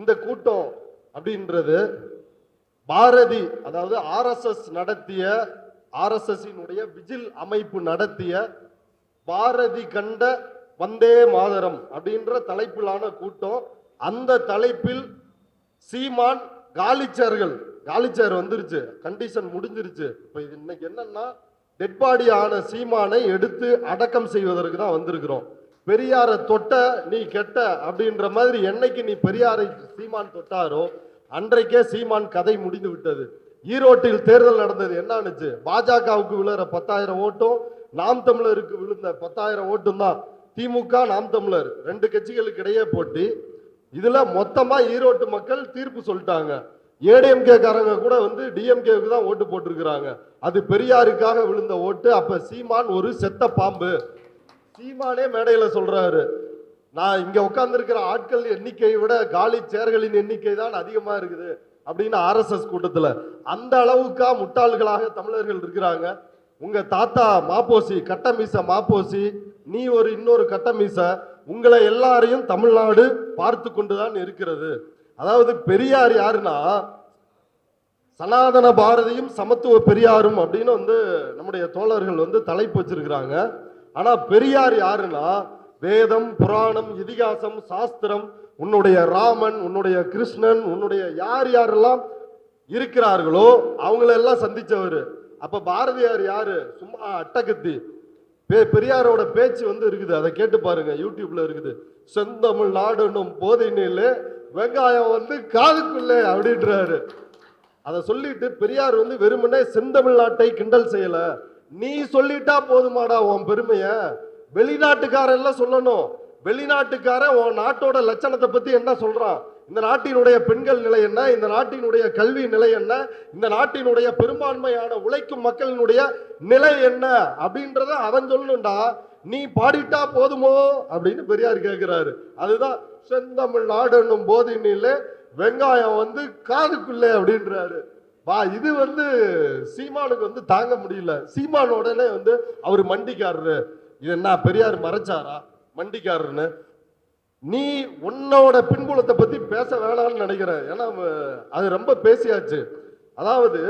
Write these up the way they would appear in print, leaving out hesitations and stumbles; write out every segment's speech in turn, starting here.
இந்த கூட்டம் அப்படின்றது பாரதி, அதாவது ஆர்எஸ்எஸ் நடத்திய, ஆர்எஸ்எஸ்னுடைய விஜில் அமைப்பு நடத்திய பாரதி கண்ட வந்தே மாதரம் அப்படின்ற தலைப்பிலான கூட்டம். அந்த தலைப்பில் சீமான் காலிச்சேர்கள், காலிச்சேர் வந்துருச்சு, கண்டிஷன் முடிஞ்சிருச்சு. இப்ப இது இன்னைக்கு என்னன்னா, டெட் பாடி ஆன சீமானை எடுத்து அடக்கம் செய்வதற்கு தான் வந்திருக்கிறோம். பெரியாரை தொட்ட நீ கெட்ட அப்படின்ற மாதிரி என்னைக்கு நீ பெரியாரை சீமான் தொட்டாரோ அன்றைக்கே சீமான் கதை முடிந்து விட்டது. ஈரோட்டில் தேர்தல் நடந்தது, என்ன ஆனுச்சு? பாஜகவுக்கு விழுற 10,000 ஓட்டும் நாம் தமிழருக்கு விழுந்த 10,000 ஓட்டும் தான். திமுக நாம் தமிழர் ரெண்டு கட்சிகளுக்கு இடையே போட்டி. இதுல மொத்தமா ஈரோட்டு மக்கள் தீர்ப்பு சொல்லிட்டாங்க. ஏடிஎம்கே காரங்க கூட வந்து டிஎம்கேவுக்கு தான் ஓட்டு போட்டிருக்கிறாங்க. அது பெரியாருக்காக விழுந்த ஓட்டு. அப்ப சீமான் ஒரு செத்த பாம்பு. சீமானே மேடையில சொல்றாரு, நான் இங்க உட்கார்ந்து இருக்கிற ஆட்கள் எண்ணிக்கையை விட காலி சேர்களின் எண்ணிக்கை தான் அதிகமா இருக்குது அப்படின்னு ஆர்எஸ்எஸ் கூட்டத்துல. அந்த அளவுக்கா முட்டாள்களாக தமிழர்கள் இருக்கிறாங்க. உங்க தாத்தா மாப்போசி, கட்டமீச மாப்போசி, நீ ஒரு இன்னொரு கட்டமீச, உங்களை எல்லாரையும் தமிழ்நாடு பார்த்து கொண்டுதான் இருக்கிறது. அதாவது பெரியார் யாருன்னா சனாதன பாரதியும் சமத்துவ பெரியாரும் அப்படின்னு வந்து நம்முடைய தோழர்கள் வந்து தலைப்பு வச்சிருக்கிறாங்க. ஆனா பெரியார் யாருன்னா வேதம், புராணம், இதிகாசம், சாஸ்திரம், உன்னுடைய ராமன், உன்னுடைய கிருஷ்ணன், உன்னுடைய யார் யாரெல்லாம் இருக்கிறார்களோ அவங்களெல்லாம் சந்திச்சவர். அப்ப பாரதியார் யாரு? சும்மா அட்டகத்தி. பெரியாரோட பேச்சு வந்து இருக்குது, அதை கேட்டு பாருங்க, யூடியூப்ல இருக்குது. செந்தமிழ் நாடுன்னும் போதையிலே வெங்காயம் வந்து காதுக்குள்ளே அப்படின்றாரு. அதை சொல்லிட்டு பெரியார் வந்து வெறுமனே செந்தமிழ் நாட்டை கிண்டல் செய்யல. நீ சொல்லிட்டா போதுமாடா உன் பெருமைய, வெளிநாட்டுக்காரெல்லாம் சொல்லணும். வெளிநாட்டுக்காரன் உன் நாட்டோட லட்சணத்தை பத்தி என்ன சொல்றான், இந்த நாட்டினுடைய பெண்கள் நிலை என்ன, இந்த நாட்டினுடைய கல்வி நிலை என்ன, இந்த நாட்டினுடைய பெரும்பான்மையான உழைக்கும் மக்களினுடைய நிலை என்ன அப்படின்றத அவன் சொல்லணும்டா. நீ பாடிட்டா போதுமோ அப்படின்னு பெரியார் கேட்கிறாரு. அதுதான் செந்தமிழ் நாடுன்னும் போதினிலே வெங்காயம் வந்து காதுக்குள்ளே அப்படின்றாரு. வா, இது வந்து சீமானுக்கு வந்து தாங்க முடியல. சீமான் உடனே வந்து அவர் மண்டிக்காரரு. இது என்ன பெரியார் மறைச்சாரா மண்டிக்காரன்னு? நீ உன்னோட பின்புலத்தை பத்தி பேச வேணாம்னு நினைக்கிறேன். ஏன்னா அது ரொம்ப பேசியாச்சு. அதாவது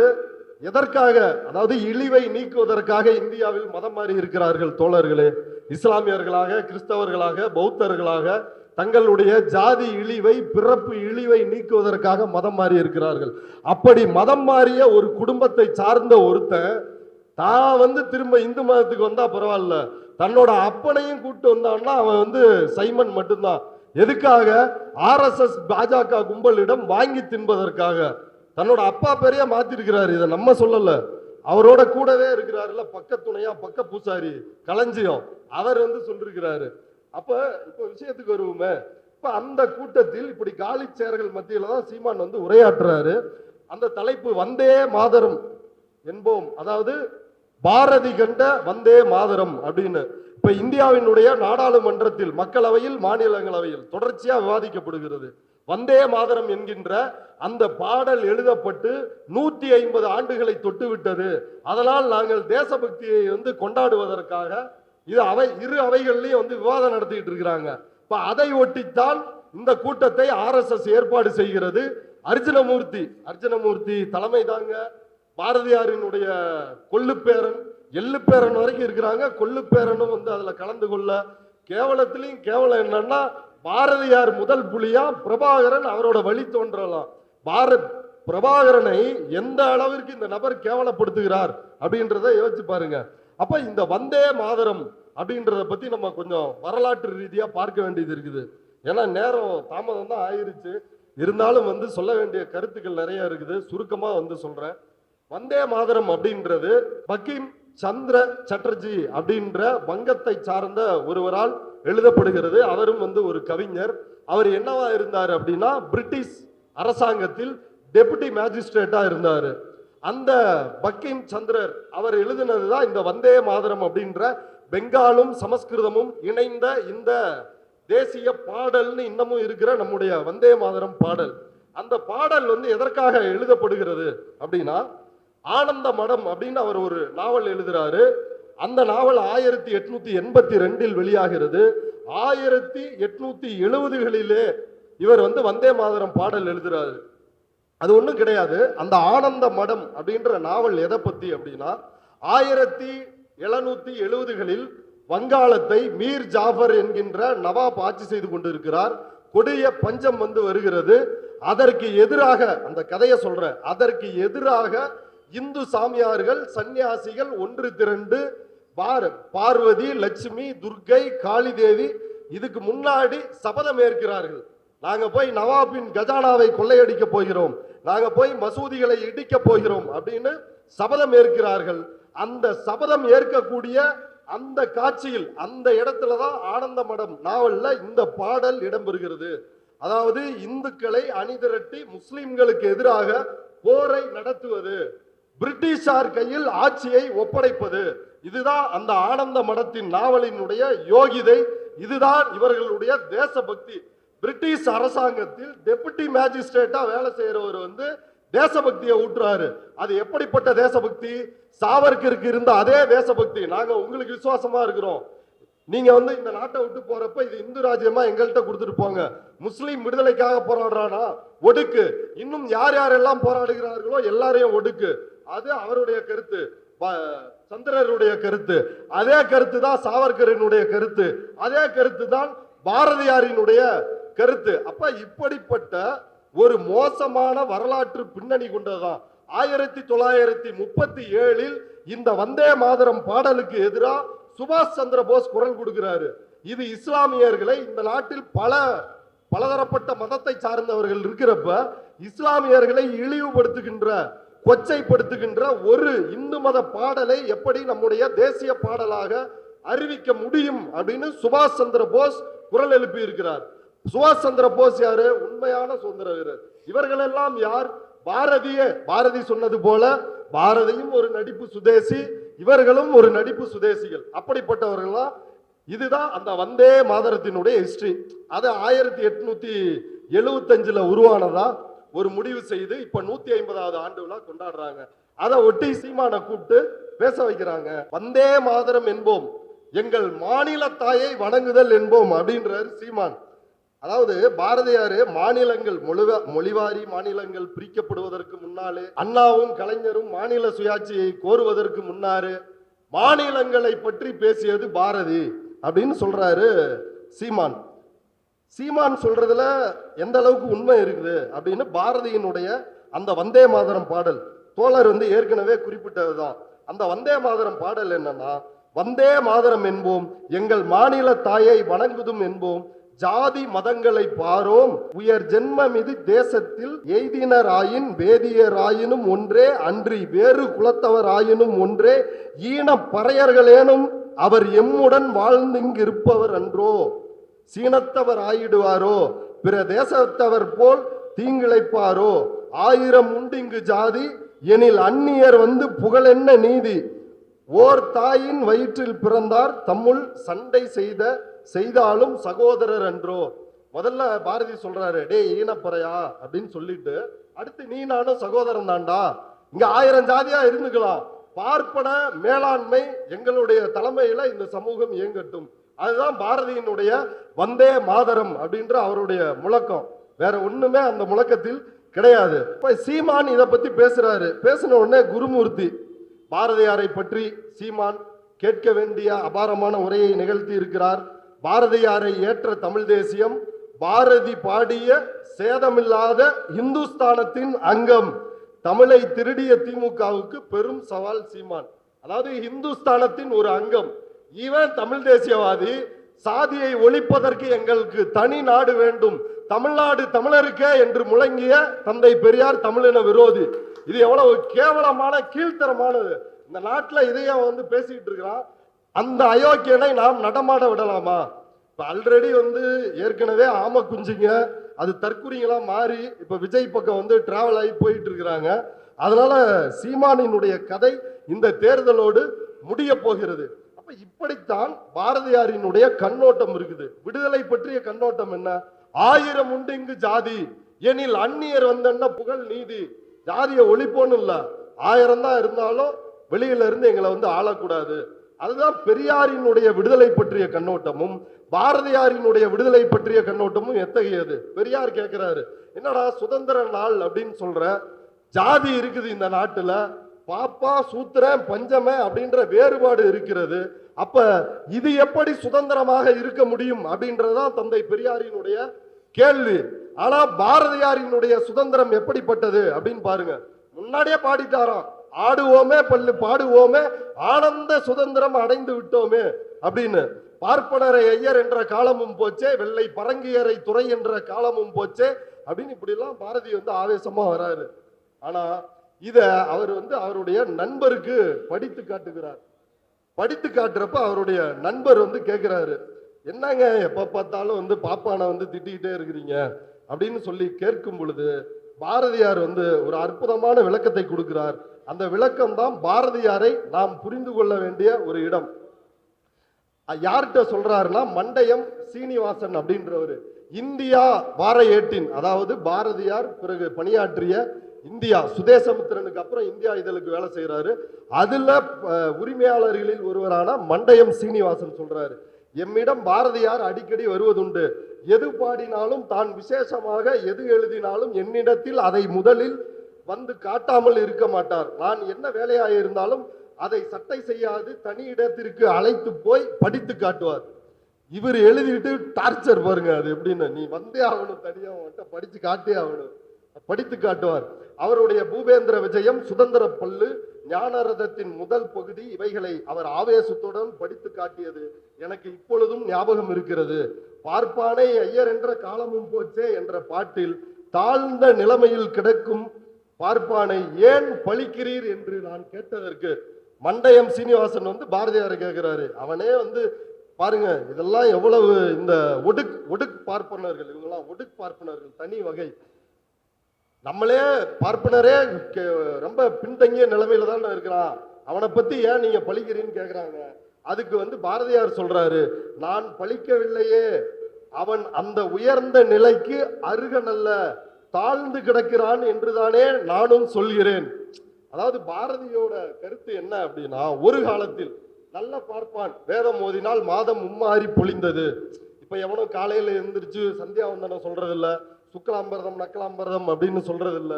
எதற்காக, அதாவது இழிவை நீக்குவதற்காக இந்தியாவில் மதம் மாறி இருக்கிறார்கள் தோழர்களே. இஸ்லாமியர்களாக, கிறிஸ்தவர்களாக, பௌத்தர்களாக தங்களுடைய ஜாதி இழிவை, பிறப்பு இழிவை நீக்குவதற்காக மதம் மாறி இருக்கிறார்கள். அப்படி மதம் மாறிய ஒரு குடும்பத்தை சார்ந்த ஒருத்தன் தான் வந்து திரும்ப இந்து மதத்துக்கு வந்தா பரவாயில்ல, தன்னோட அப்பனையும் கூட்டு வந்தான்னா அவன் வந்து சைமன் மட்டும்தான். எதுக்காக? ஆர்எஸ்எஸ் பாஜக கும்பலிடம் வாங்கி தின்பதற்காக. தன்னோட அப்பா பேரையா மாத்திருக்கிறாரு. இதை நம்ம சொல்லல, அவரோட கூடவே இருக்கிறாருல பக்கத்துணையா, பக்க பூசாரி களஞ்சியம், அவர் வந்து சொல்லிருக்கிறாரு. அப்ப இப்ப விஷயத்துக்கு வருவோமே. இப்ப அந்த கூட்டத்தில் இப்படி காலி சேர்கள் மத்தியில தான் சீமான் வந்து உரையாற்றுறாரு. அந்த தலைப்பு வந்தே மாதரம் என்போம், அதாவது பாரதி கண்ட வந்தே மாதரம் அப்படின்னு. இப்ப இந்தியாவினுடைய நாடாளுமன்றத்தில், மக்களவையில், மாநிலங்களவையில் தொடர்ச்சியா விவாதிக்கப்படுகிறது. வந்தே மாதரம் என்கின்ற அந்த பாடல் எழுதப்பட்டு 150 ஆண்டுகளை தொட்டு விட்டது. அதனால் நாங்கள் தேசபக்தியை வந்து கொண்டாடுவதற்காக இது இரு அவைகள்லயும் வந்து விவாதம் நடத்திட்டு இருக்கிறாங்க. இப்ப அதை ஒட்டித்தான் இந்த கூட்டத்தை ஆர்எஸ்எஸ் ஏற்பாடு செய்கிறது. அர்ஜுனமூர்த்தி தலைமை தாங்க. பாரதியாரினுடைய கொள்ளுப்பேரன், எள்ளுப்பேரன் வரைக்கும் இருக்கிறாங்க. கொள்ளுப்பேரனும் வந்து அதுல கலந்து கொள்ள. கேவலத்திலையும் கேவலம் என்னன்னா, பாரதியார் முதல் புலியா, பிரபாகரன் அவரோட வழி தோன்றலாம். பிரபாகரனை எந்த அளவிற்கு இந்த நபர் கேவலப்படுத்துகிறார் அப்படின்றத யோசிச்சு பாருங்க. அப்ப இந்த வந்தே மாதரம் அப்படின்றத பத்தி நம்ம கொஞ்சம் வரலாற்று ரீதியா பார்க்க வேண்டியது இருக்குது. ஏன்னா நேரம் தாமதம் தான் ஆயிருச்சு. இருந்தாலும் வந்து சொல்ல வேண்டிய கருத்துக்கள் நிறைய இருக்குது. சுருக்கமா வந்து சொல்றேன். வந்தே மாதரம் அப்படின்றது பங்கிம் சந்திர சட்டர்ஜி அப்படின்ற வங்கத்தை சார்ந்த ஒருவரால் எழுதப்படுகிறது. அவரும் வந்து ஒரு கவிஞர். அவர் என்னவா இருந்தார் அப்படின்னா, பிரிட்டிஷ் அரசாங்கத்தில் டெபுட்டி மேஜிஸ்ட்ரேட்டா இருந்தாரு. அந்த பங்கிம் சந்திரர் அவர் எழுதினதுதான் இந்த வந்தே மாதரம் அப்படின்ற பெங்காலும் சமஸ்கிருதமும் இணைந்த இந்த தேசிய பாடல்னு இன்னமும் இருக்கிற நம்முடைய வந்தே மாதரம் பாடல். அந்த பாடல் வந்து எதற்காக எழுதப்படுகிறது அப்படின்னா, ஆனந்த மடம் அப்படின்னு அவர் ஒரு நாவல் எழுதுறாரு. அந்த நாவல் 1882 வெளியாகிறது. 1870களிலே இவர் வந்து வந்தே மாதரம் பாடல் எழுதுறாரு. அது ஒண்ணும் கிடையாது. அந்த ஆனந்த மடம் அப்படின்ற நாவல் எதை பத்தி அப்படின்னா, 1770களில் வங்காளத்தை மீர் ஜாஃபர் என்கின்ற நவாப் ஆட்சி செய்து கொண்டிருக்கிறார். கொடிய பஞ்சம் வந்து வருகிறது. அதற்கு எதிராக அந்த கதையை சொல்ற, அதற்கு எதிராக இந்து சாமியார்கள் சன்னியாசிகள் ஒன்று திரண்டு பார்வதி, லட்சுமி, துர்கை, காளி தேவி இதுக்கு முன்னாடி சபதம் ஏற்கிறார்கள். நாங்க போய் நவாபின் கஜானாவை கொள்ளையடிக்க போகிறோம், நாங்க போய் மசூதிகளை இடிக்க போகிறோம் அப்படின்னு சபதம் ஏற்கிறார்கள். அந்த சபதம் ஏற்கக்கூடிய அந்த காட்சியில் அந்த இடத்துலதான் ஆனந்த மடம் நாவல்ல இந்த பாடல் இடம்பெறுகிறது. அதாவது இந்துக்களை அணிதிரட்டி முஸ்லிம்களுக்கு எதிராக போரை நடத்துவது, பிரிட்டிஷார் கையில் ஆட்சியை ஒப்படைப்பது, இதுதான் அந்த ஆனந்த மடத்தின் நாவலினுடைய யோகிதை. இதுதான் இவர்களுடைய தேசபக்தி. பிரிட்டிஷ் அரசாங்கத்தில் டெபுட்டி மேஜிஸ்ட்ரேட்டா வேலை செய்யறவர் வந்து தேசபக்தியை ஊட்டுறாரு. அது எப்படிப்பட்ட தேசபக்தி? சாவர்கருக்கு இருந்த அதே தேசபக்தி. நாங்க உங்களுக்கு விசுவாசமா இருக்கிறோம், நீங்க வந்து இந்த நாட்டை விட்டு போறப்ப இது இந்து ராஜ்யமா எங்கள்கிட்ட கொடுத்துட்டு போங்க. முஸ்லீம் விடுதலைக்காக போராடுறானா ஒடுக்கு, இன்னும் யார் யாரெல்லாம் போராடுகிறார்களோ எல்லாரையும் ஒடுக்கு. அது அவருடைய கருத்து, சந்திரருடைய கருத்து. அதே கருத்து தான் சாவர்கரினுடைய கருத்து, அதே கருத்து தான் பாரதியாரினுடைய கருத்து. அப்ப இப்படிப்பட்ட ஒரு மோசமான வரலாற்று பின்னணி கொண்டதுதான் 1937 இந்த வந்தே மாதரம் பாடலுக்கு எதிராக சுபாஷ் சந்திர போஸ் குரல் கொடுக்கிறாரு. இது இஸ்லாமியர்களை, இந்த நாட்டில் பலதரப்பட்ட மதத்தை சார்ந்தவர்கள் இருக்கிறப்ப இஸ்லாமியர்களை இழிவுபடுத்துகின்ற, கொச்சைப்படுத்துகின்ற ஒரு இந்து மத பாடலை எப்படி நம்முடைய தேசிய பாடலாக அறிவிக்க முடியும் அப்படின்னு சுபாஷ் சந்திர போஸ் குரல் எழுப்பி இருக்கிறார். சுபாஷ் சந்திர போஸ் யாரு? உண்மையான சுதந்திர வீரர். இவர்கள் எல்லாம் யார்? பாரதி சொன்னது போல பாரதியும் ஒரு நடிப்பு சுதேசி, இவர்களும் ஒரு நடிப்பு சுதேசிகள். அப்படிப்பட்டவர்கள்லாம் இதுதான் அந்த வந்தே மாதரத்தினுடைய ஹிஸ்டரி. அது 1875 உருவானதா ஒரு முடிவு செய்து இப்ப 150வது ஆண்டு விழா கொண்டாடுறாங்க. அதை ஒட்டி சீமானை கூப்பிட்டு பேச வைக்கிறாங்க. வந்தே மாதரம் என்போம், எங்கள் மாநில தாயை வணங்குதல் என்போம் அப்படின்றாரு சீமான். அதாவது பாரதியாரு மாநிலங்கள் மொழிவாரி மாநிலங்கள் பிரிக்கப்படுவதற்கு முன்னாலே, அண்ணாவும் கலைஞரும் மாநில சுயாட்சியை கோருவதற்கு முன்னாரு மாநிலங்களை பற்றி பேசியது பாரதி அப்படின்னு சொல்றாரு சீமான். சீமான் சொல்றதுல எந்த அளவுக்கு உண்மை இருக்குது அப்படின்னு பாரதியினுடைய அந்த வந்தே மாதரம் பாடல் தோழர் வந்து ஏற்கனவே குறிப்பிட்டதுதான். அந்த வந்தே மாதரம் பாடல் என்னன்னா, வந்தே மாதரம் என்போம், எங்கள் மாநில தாயை வணங்குதும் என்போம், ஜாதி மதங்களை பாரோம், உயர் ஜென்மம் இது தேசத்தில் எய்தினராயின் வேதியராயினும் ஒன்றே, அன்றி வேறு குலத்தவர் ஆயினும் ஒன்றே, ஈன பறையர்களேனும் அவர் எம்முடன் வாழ்ந்திங்கு இருப்பவர் அன்றோ, சீனத்தவர் ஆயிடுவாரோ, பிற தேசத்தவர் போல் தீங்கிழைப்பாரோ, 1000 உண்டிங்கு ஜாதி எனில் அந்நியர் வந்து புகழென்ன நீதி, ஓர் தாயின் வயிற்றில் பிறந்தார் தம்முள் சண்டை செய்தாலும் சகோதரர் என்றோ. முதல்ல பாரதி சொல்றாரு, டே ஈனப்பறையா அப்படின்னு சொல்லிட்டு, அடுத்து நீ நானும் சகோதரன் தான்டா, இங்க 1000 ஜாதியா இருந்துக்கலாம், பார்ப்பன மேலாண்மை எங்களுடைய தலைமையில இந்த சமூகம் இயங்கட்டும். அதுதான் பாரதியினுடைய வந்தே மாதரம் அப்படின்ற அவருடைய முழக்கம். வேற ஒண்ணுமே அந்த முழக்கத்தில் கிடையாது. இப்ப சீமான் இதை பத்தி பேசுறாரு. பேசின உடனே குருமூர்த்தி பாரதியாரை பற்றி சீமான் கேட்க வேண்டிய அபாரமான உரையை நிகழ்த்தி இருக்கிறார். பாரதியாரை ஏற்ற தமிழ் தேசியம், பாரதி பாடிய சேதமில்லாத இந்துஸ்தானத்தின் அங்கம், தமிழை திருடிய திமுகவுக்கு பெரும் சவால் சீமான். அதாவது இந்துஸ்தானத்தின் ஒரு அங்கம். இவன் தமிழ் தேசியவாதி, சாதியை ஒழிப்பதற்கு எங்களுக்கு தனி நாடு வேண்டும், தமிழ்நாடு தமிழருக்கே என்று முழங்கிய தந்தை பெரியார் தமிழின விரோதி. இது எவ்வளவு கேவலமான கீழ்த்தரமானது. இந்த நாட்டில் இதையே வந்து பேசிக்கிட்டு இருக்கிறான். அந்த அயோக்கியனை நாம் நடமாட விடலாமா? இப்ப ஆல்ரெடி வந்து ஏற்கனவே ஆம குஞ்சுங்க அது தற்குறிங்களா மாறி இப்ப விஜய் பக்கம் வந்து டிராவல் ஆகி போயிட்டு இருக்கிறாங்க. அதனால சீமானினுடைய கதை இந்த தேர்தலோடு முடிய போகிறது. அப்ப இப்படித்தான் பாரதியாரினுடைய கண்ணோட்டம் இருக்குது. விடுதலை பற்றிய கண்ணோட்டம் என்ன? 1000 உண்டு இங்கு ஜாதி எனில் அந்நியர் வந்தன்னா புகழ் நீதி. ஜாதியை ஒழிப்போன்னு இல்ல, 1000 தான் இருந்தாலும் வெளியில இருந்து எங்களை வந்து ஆளக்கூடாது. அதுதான் பெரியாரினுடைய விடுதலை பற்றிய கண்ணோட்டமும் பாரதியாரினுடைய விடுதலை பற்றிய கண்ணோட்டமும் எத்தகையது. பெரியார் கேட்கிறாரு, என்னடா சுதந்திர நாள் அப்படின்னு சொல்ற, ஜாதி இருக்குது இந்த நாட்டுல, பாப்பா சூத்திரன் பஞ்சம அப்படின்ற வேறுபாடு இருக்கிறது, அப்ப இது எப்படி சுதந்திரமாக இருக்க முடியும் அப்படின்றதான் தந்தை பெரியாரினுடைய கேள்வி. ஆனா பாரதியாரினுடைய சுதந்திரம் எப்படிப்பட்டது அப்படின்னு பாருங்க. முன்னாடியே பாடிட்டாராம், ஆடுவோமே பல்லு பாடுவோமே ஆனந்த சுதந்திரம் அடைந்து விட்டோமே அப்படின்னு. பார்ப்பனரை ஐயர் என்ற காலமும் போச்சே, வெள்ளை பரங்கியரை துறை என்ற காலமும் போச்சே அப்படின்னு இப்படி எல்லாம் பாரதி வந்து ஆவேசமா வராரு. ஆனா இத அவர் வந்து அவருடைய நண்பருக்கு படித்து காட்டுகிறார். படித்து காட்டுறப்ப அவருடைய நண்பர் வந்து கேட்கிறாரு, என்னங்க எப்ப பார்த்தாலும் வந்து பாப்பானை வந்து திட்டிக்கிட்டே இருக்கிறீங்க அப்படின்னு சொல்லி கேட்கும் பொழுது பாரதியார் வந்து ஒரு அற்புதமான விளக்கத்தை கொடுக்கிறார். அந்த விளக்கம் தான் பாரதியாரை நாம் புரிந்து கொள்ள வேண்டிய ஒரு இடம். யார்கிட்ட சொல்றாருன்னா, மண்டையம் சீனிவாசன் அப்படின்றவர் இந்தியா வார ஏட்டின், அதாவது பாரதியார் பிறகு பணியாற்றிய இந்தியா சுதேசமித்திரனுக்கு அப்புறம் இந்தியா இதழுக்கு வேலை செய்யறாரு. அதுல உரிமையாளர்களில் ஒருவரான மண்டையம் சீனிவாசன் சொல்றாரு, எம்மிடம் பாரதியார் அடிக்கடி வருவதுண்டு, எது பாடினாலும் தான் விசேஷமாக எது எழுதினாலும் என்னிடத்தில் அதை முதலில் வந்து காட்டாமல் இருக்க மாட்டார். நான் என்ன வேலையாக இருந்தாலும் அதை சட்டை செய்யாது தனி இடத்திற்கு அழைத்து போய் படித்து காட்டுவார். இவர் எழுதிட்டு டார்ச்சர் பாருங்க அது எப்படின்னு, நீ வந்தே ஆகணும், தனியா படிச்சு காட்டே ஆகணும், படித்து காட்டுவார். அவருடைய பூபேந்திர விஜயம், சுதந்திர பல்லு, ஞானரதத்தின் முதல் பகுதி, இவைகளை அவர் ஆவேசத்துடன் படித்து காட்டியது எனக்கு இப்பொழுதும் ஞாபகம் இருக்கிறது. பார்ப்பானை ஐயர் என்ற காலமும் போச்சே என்ற பாட்டில் தாழ்ந்த நிலைமையில் கிடக்கும் பார்ப்பானை ஏன் பழிக்கிறீர் என்று நான் கேட்டதற்கு மண்டையம் சீனிவாசன் வந்து பாரதியாரை கேட்கிறாரு. அவனே வந்து பாருங்க, இதெல்லாம் எவ்வளவு இந்த ஒடுக் பார்ப்பனர்கள், இவங்கெல்லாம் ஒடுக் பார்ப்பனர்கள் தனி வகை. நம்மளே பார்ப்பனரே ரொம்ப பின்தங்கிய நிலைமையில தான் இருக்கிறான், அவனை பத்தி ஏன் நீங்க பழிக்கிறீன்னு கேக்குறாங்க. அதுக்கு வந்து பாரதியார் சொல்றாரு, நான் பழிக்கவில்லையே, அவன் அந்த உயர்ந்த நிலைக்கு அருகனல்ல, தாழ்ந்து கிடக்கிறான் என்றுதானே நானும் சொல்கிறேன். அதாவது பாரதியோட கருத்து என்ன அப்படின்னா, ஒரு காலத்தில் நல்ல பார்ப்பான், வேதம் ஓதினால் மாதம் மும்மாறி பொழிந்தது. இப்ப எவனும் காலையில எழுந்திரிச்சு சந்தியாவந்தனம் சொல்றது இல்ல, சுக்கலாம்பரதம் நக்கலாம்பரதம் அப்படின்னு சொல்றது இல்ல.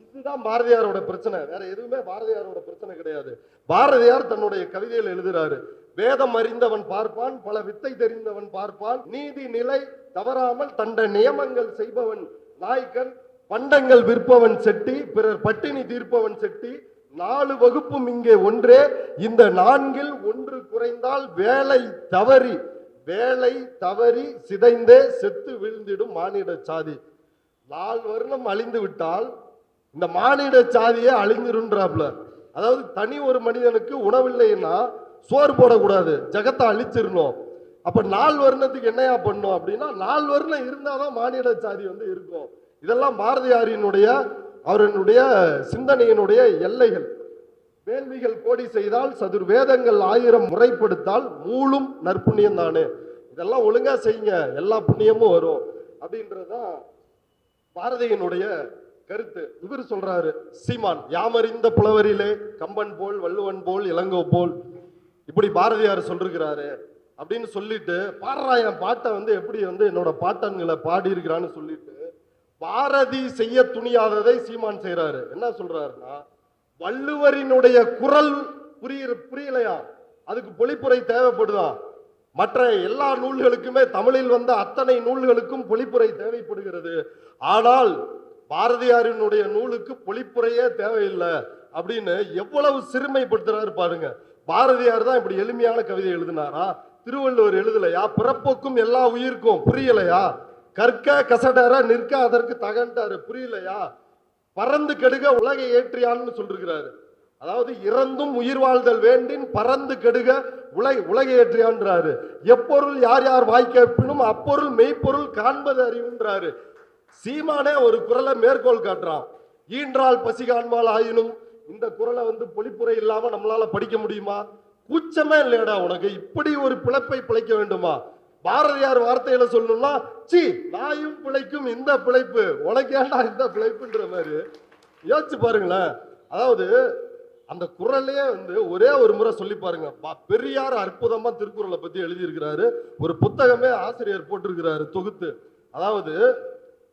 இதுதான் பாரதியாரோட பிரச்சனை, வேற எதுவுமே பாரதியாரோட பிரச்சனை கிடையாது. பாரதியார் தன்னுடைய கவிதையில் எழுதுறாரு, வேதம் அறிந்தவன் பார்ப்பான், பல வித்தை தெரிந்தவன் பார்ப்பான், நீதி நிலை தவறாமல் தண்ட நியமங்கள் செய்பவன் நாய்க்கன், பண்டங்கள் விற்பவன் செட்டி, பிறர் பட்டினி தீர்ப்பவன் செட்டி, 4 வகுப்பும் இங்கே ஒன்றே, இந்த 4ல் ஒன்று குறைந்தால் வேலை தவறி சிதைந்தே செத்து வீழ்ந்திடும் மானிட சாதி. 4 வருடம் அழிந்து விட்டால் இந்த மானிட சாதியே அழிஞ்சிருன்றாப்ல. அதாவது தனி ஒரு மனிதனுக்கு உணவில்லைன்னா சோறு போடக்கூடாது, ஜகத்தை அழிச்சிடணும். அப்ப 4 வருடத்துக்கு என்னையா பண்ணும் அப்படின்னா, 4 வருடம் இருந்தாதான் மானிட சாதி வந்து இருக்கும். இதெல்லாம் பாரதியாரினுடைய அவருடைய சிந்தனையினுடைய எல்லைகள். வேள்விகள் கோடி செய்தால் சதுர்வேதங்கள் 1000 முறைப்படுத்தால் மூலும் நற்புண்ணியம் தானே, இதெல்லாம் ஒழுங்கா செய்யுங்க எல்லா புண்ணியமும் வரும் அப்படின்றதுதான் பாரதியினுடைய கருத்து. இவர் சொல்றாரு, சீமான் யாமறிந்த புலவரிலே கம்பன் போல் வள்ளுவன் போல் இளங்கோ போல் இப்படி பாரதியார் சொல்லிருக்கிறாரு அப்படின்னு சொல்லிட்டு, பாடுறா என் பாட்டை வந்து எப்படி வந்து என்னோட பாட்டன்களை பாடி இருக்கிறான்னு சொல்லிட்டு பாரதி செய்ய துணியாததை சீமான் செய்யறாரு. என்ன சொல்றாருன்னா, வள்ளுவரினுடைய குரல் புரியலையா, அதுக்கு பொழிப்புரை தேவைப்படுதா. மற்ற எல்லா நூல்களுக்குமே தமிழில் வந்த அத்தனை நூல்களுக்கும் பொழிப்புரை தேவைப்படுகிறது. ஆனால் பாரதியாரினுடைய நூலுக்கு பொழிப்புரையே தேவையில்லை அப்படின்னு எவ்வளவு சிறுமைப்படுத்துறாரு பாருங்க. பாரதியார் தான் இப்படி எளிமையான கவிதை எழுதினாரா? திருவள்ளுவர் எழுதலையா? பிறப்போக்கும் எல்லா உயிர்க்கும் புரியலையா? கற்க கசடர நிற்க அதற்கு தகண்டாரு புரியலையா? பறந்து கெடுக உலகை ஏற்றியான்னு சொல்லிருக்கிறாரு. அதாவது இறந்தும் உயிர் வாழ்தல் வேண்டின் பறந்து கெடுக உலகை ஏற்றியான்றாரு. எப்பொருள் யார் யார் வாய்ப்பினும் அப்பொருள் மெய்ப்பொருள் காண்பது அறிவுன்றாரு. சீமானே ஒரு குரலை மேற்கோள் காட்டுறான், ஈன்றால் பசி காண்பால் ஆயினும். இந்த குரலை வந்து பொழிப்புரை இல்லாம நம்மளால படிக்க முடியுமா? கூச்சமே இல்லையடா உனக்கு, இப்படி ஒரு பிழைப்பை பிழைக்க வேண்டுமா? பாரதியார் வார்த்தையில சொல்லணும்னா, சி நாயும் பிழைக்கும் இந்த பிழைப்பு உனக்கு ஏண்டா இந்த பிழைப்புன்ற மாதிரி யோசிச்சு பாருங்களேன். அதாவது அந்த குறளையே வந்து ஒரே ஒரு முறை சொல்லி பாருங்க. பெரியார் அற்புதமா திருக்குறளை பத்தி எழுதியிருக்கிறாரு. ஒரு புத்தகமே ஆசிரியர் போட்டிருக்கிறாரு தொகுத்து. அதாவது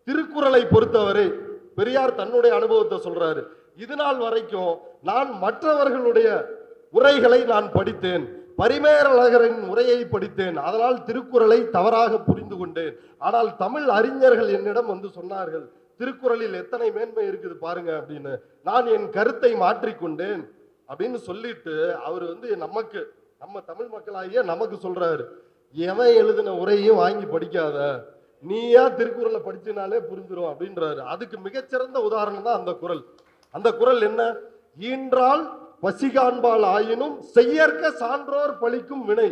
திருக்குறளை பொறுத்தவரை பெரியார் தன்னுடைய அனுபவத்தை சொல்றாரு. இது நாள் வரைக்கும் நான் மற்றவர்களுடைய உரைகளை நான் படித்தேன், பரிமேலழகரின் உரையை படித்தேன், அதனால் திருக்குறளை தவறாக புரிந்து கொண்டேன். ஆனால் தமிழ் அறிஞர்கள் என்னிடம் வந்து சொன்னார்கள், திருக்குறளில் எத்தனை மேன்மை இருக்குது பாருங்க அப்படின்னு. நான் என் கருத்தை மாற்றிக்கொண்டேன் அப்படின்னு சொல்லிட்டு அவர் வந்து நமக்கு, நம்ம தமிழ் மக்களாகிய நமக்கு சொல்றாரு, எவன் எழுதின உரையும் வாங்கி படிக்காத, நீயா திருக்குறளை படிச்சினாலே புரிஞ்சிடும் அப்படின்றாரு. அதுக்கு மிகச்சிறந்த உதாரணம் தான் அந்த குறள். அந்த குறள் என்ன? ஈன்றால் பசிகாண்பால் ஆயினும் செய்யற்க சான்றோர் பழிக்கும் வினை.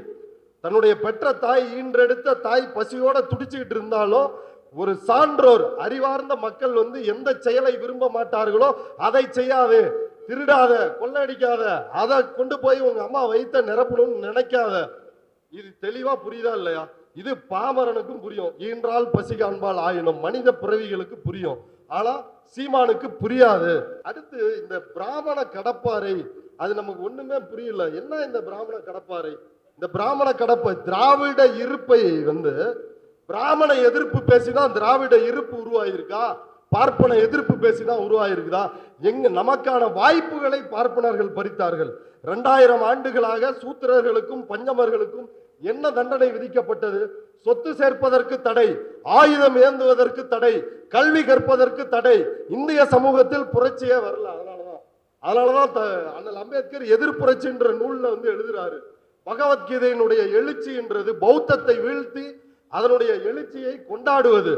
தன்னுடைய பெற்ற தாய், ஈன்றெடுத்த தாய் பசியோட துடிச்சுக்கிட்டு இருந்தாலும் ஒரு சான்றோர் அறிவார்ந்த மக்கள் வந்து எந்த செயலை விரும்ப மாட்டார்களோ அதை செய்யாதே, திருடாத, கொள்ளடிக்காத, அதை கொண்டு போய் உங்க அம்மா வயிற்ற நிரப்பணும்னு நினைக்காத. இது தெளிவா புரியுதா இல்லையா? இது பாமரனுக்கும் புரியும், ஈன்றால் பசி காண்பால் ஆயினும் மனித பிறவிகளுக்கு புரியும். ஆனா சீமானுக்கு புரியாது. அடுத்து இந்த பிராமண கடப்பாறை, அது நமக்கு ஒண்ணுமே புரியல. என்ன இந்த பிராமண கடப்பாறை? இந்த பிராமண கடப்பை திராவிட இருப்பை வந்து பிராமண எதிர்ப்பு பேசிதான் திராவிட இருப்பு உருவாயிருக்கா? பார்ப்பன எதிர்ப்பு பேசிதான் உருவாயிருக்குதா? எங்க நமக்கான வாய்ப்புகளை பார்ப்பனர்கள் பறித்தார்கள். 2000 ஆண்டுகளாக சூத்திரர்களுக்கும் பஞ்சமர்களுக்கும் என்ன தண்டனை விதிக்கப்பட்டது? சொத்து சேர்ப்பதற்கு தடை, ஆயுதம் ஏந்துவதற்கு தடை, கல்வி கற்பதற்கு தடை. இந்திய சமூகத்தில் புரட்சியே வரல. அதனாலதான் அண்ணல் அம்பேத்கர் எதிர்ப்புரட்சின்ற நூல்ல வந்து எழுதுறாரு, பகவத்கீதையினுடைய எழுச்சி என்றது பௌத்தத்தை வீழ்த்தி அதனுடைய எழுச்சியை கொண்டாடுவது,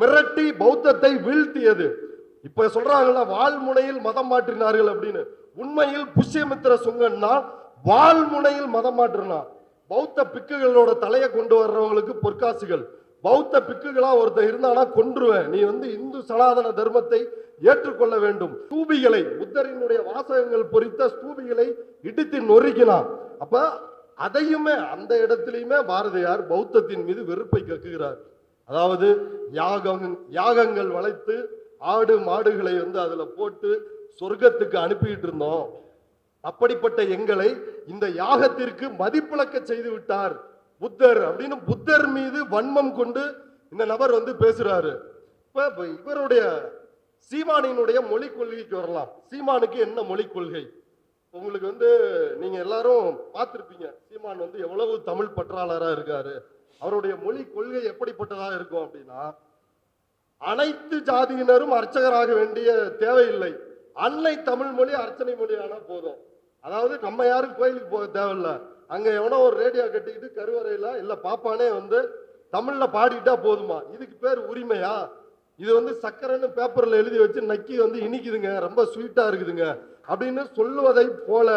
மிரட்டி பௌத்தத்தை வீழ்த்தியது. இப்ப சொல்றாங்கல்ல வால்முனையில் மதம் மாற்றினார்கள் அப்படின்னு. உண்மையில் புஷ்யமித்திர சுங்கன்னா வால்முனையில் மதம் மாற்றினா. பௌத்த பிக்குகளோட தலையை கொண்டு வர்றவங்களுக்கு பொற்காசுகள். பௌத்த பிக்குகளா ஒருத்தர் இருந்தானா கொன்றுவேன், நீ வந்து இந்து சனாதன தர்மத்தை ஏற்றுக்கொள்ள வேண்டும். ஸ்தூபிகளை, புத்தரினுடைய வாசகங்கள் பொறித்த ஸ்தூபிகளை இடித்து நொறுக்கினான். அப்ப அதையுமே அந்த இடத்திலையுமே பாரதியார் பௌத்தத்தின் மீது வெறுப்பை கக்குகிறார். அதாவது யாகங்கள் வளைத்து ஆடு மாடுகளை வந்து அதுல போட்டு சொர்க்கத்துக்கு அனுப்பிட்டு இருந்தோம், அப்படிப்பட்ட எங்களை இந்த யாகத்திற்கு மதிப்பிழக்க செய்து விட்டார் புத்தர் அப்படின்னு புத்தர் மீது வன்மம் கொண்டு இந்த நபர் வந்து பேசுறாரு. இப்ப இவருடைய சீமானினுடைய மொழி கொள்கைக்கு வரலாம். சீமானுக்கு என்ன மொழி கொள்கை? உங்களுக்கு வந்து நீங்க எல்லாரும் பார்த்திருப்பீங்க, சீமான் வந்து எவ்வளவு தமிழ் பற்றாளரா இருக்காரு. அவருடைய மொழி கொள்கை எப்படிப்பட்டதா இருக்கும் அப்படின்னா, அனைத்து ஜாதியினரும் அர்ச்சகராக வேண்டிய தேவையில்லை, அன்னை தமிழ் மொழி அர்ச்சனை மொழி ஆனா போதும். அதாவது நம்ம யாரும் கோயிலுக்கு போக தேவையில்ல, அங்க எவனோ ஒரு ரேடியோ கட்டிக்கிட்டு கருவறையில இல்ல பாப்பானே வந்து தமிழ்ல பாடிட்டா போதுமா? இதுக்கு பேர் உரிமையா? இது வந்து சக்கரைன்னு பேப்பர்ல எழுதி வச்சு நக்கி வந்து இனிக்குதுங்க, ரொம்ப ஸ்வீட்டா இருக்குதுங்க அப்படின்னு சொல்லுவதை போல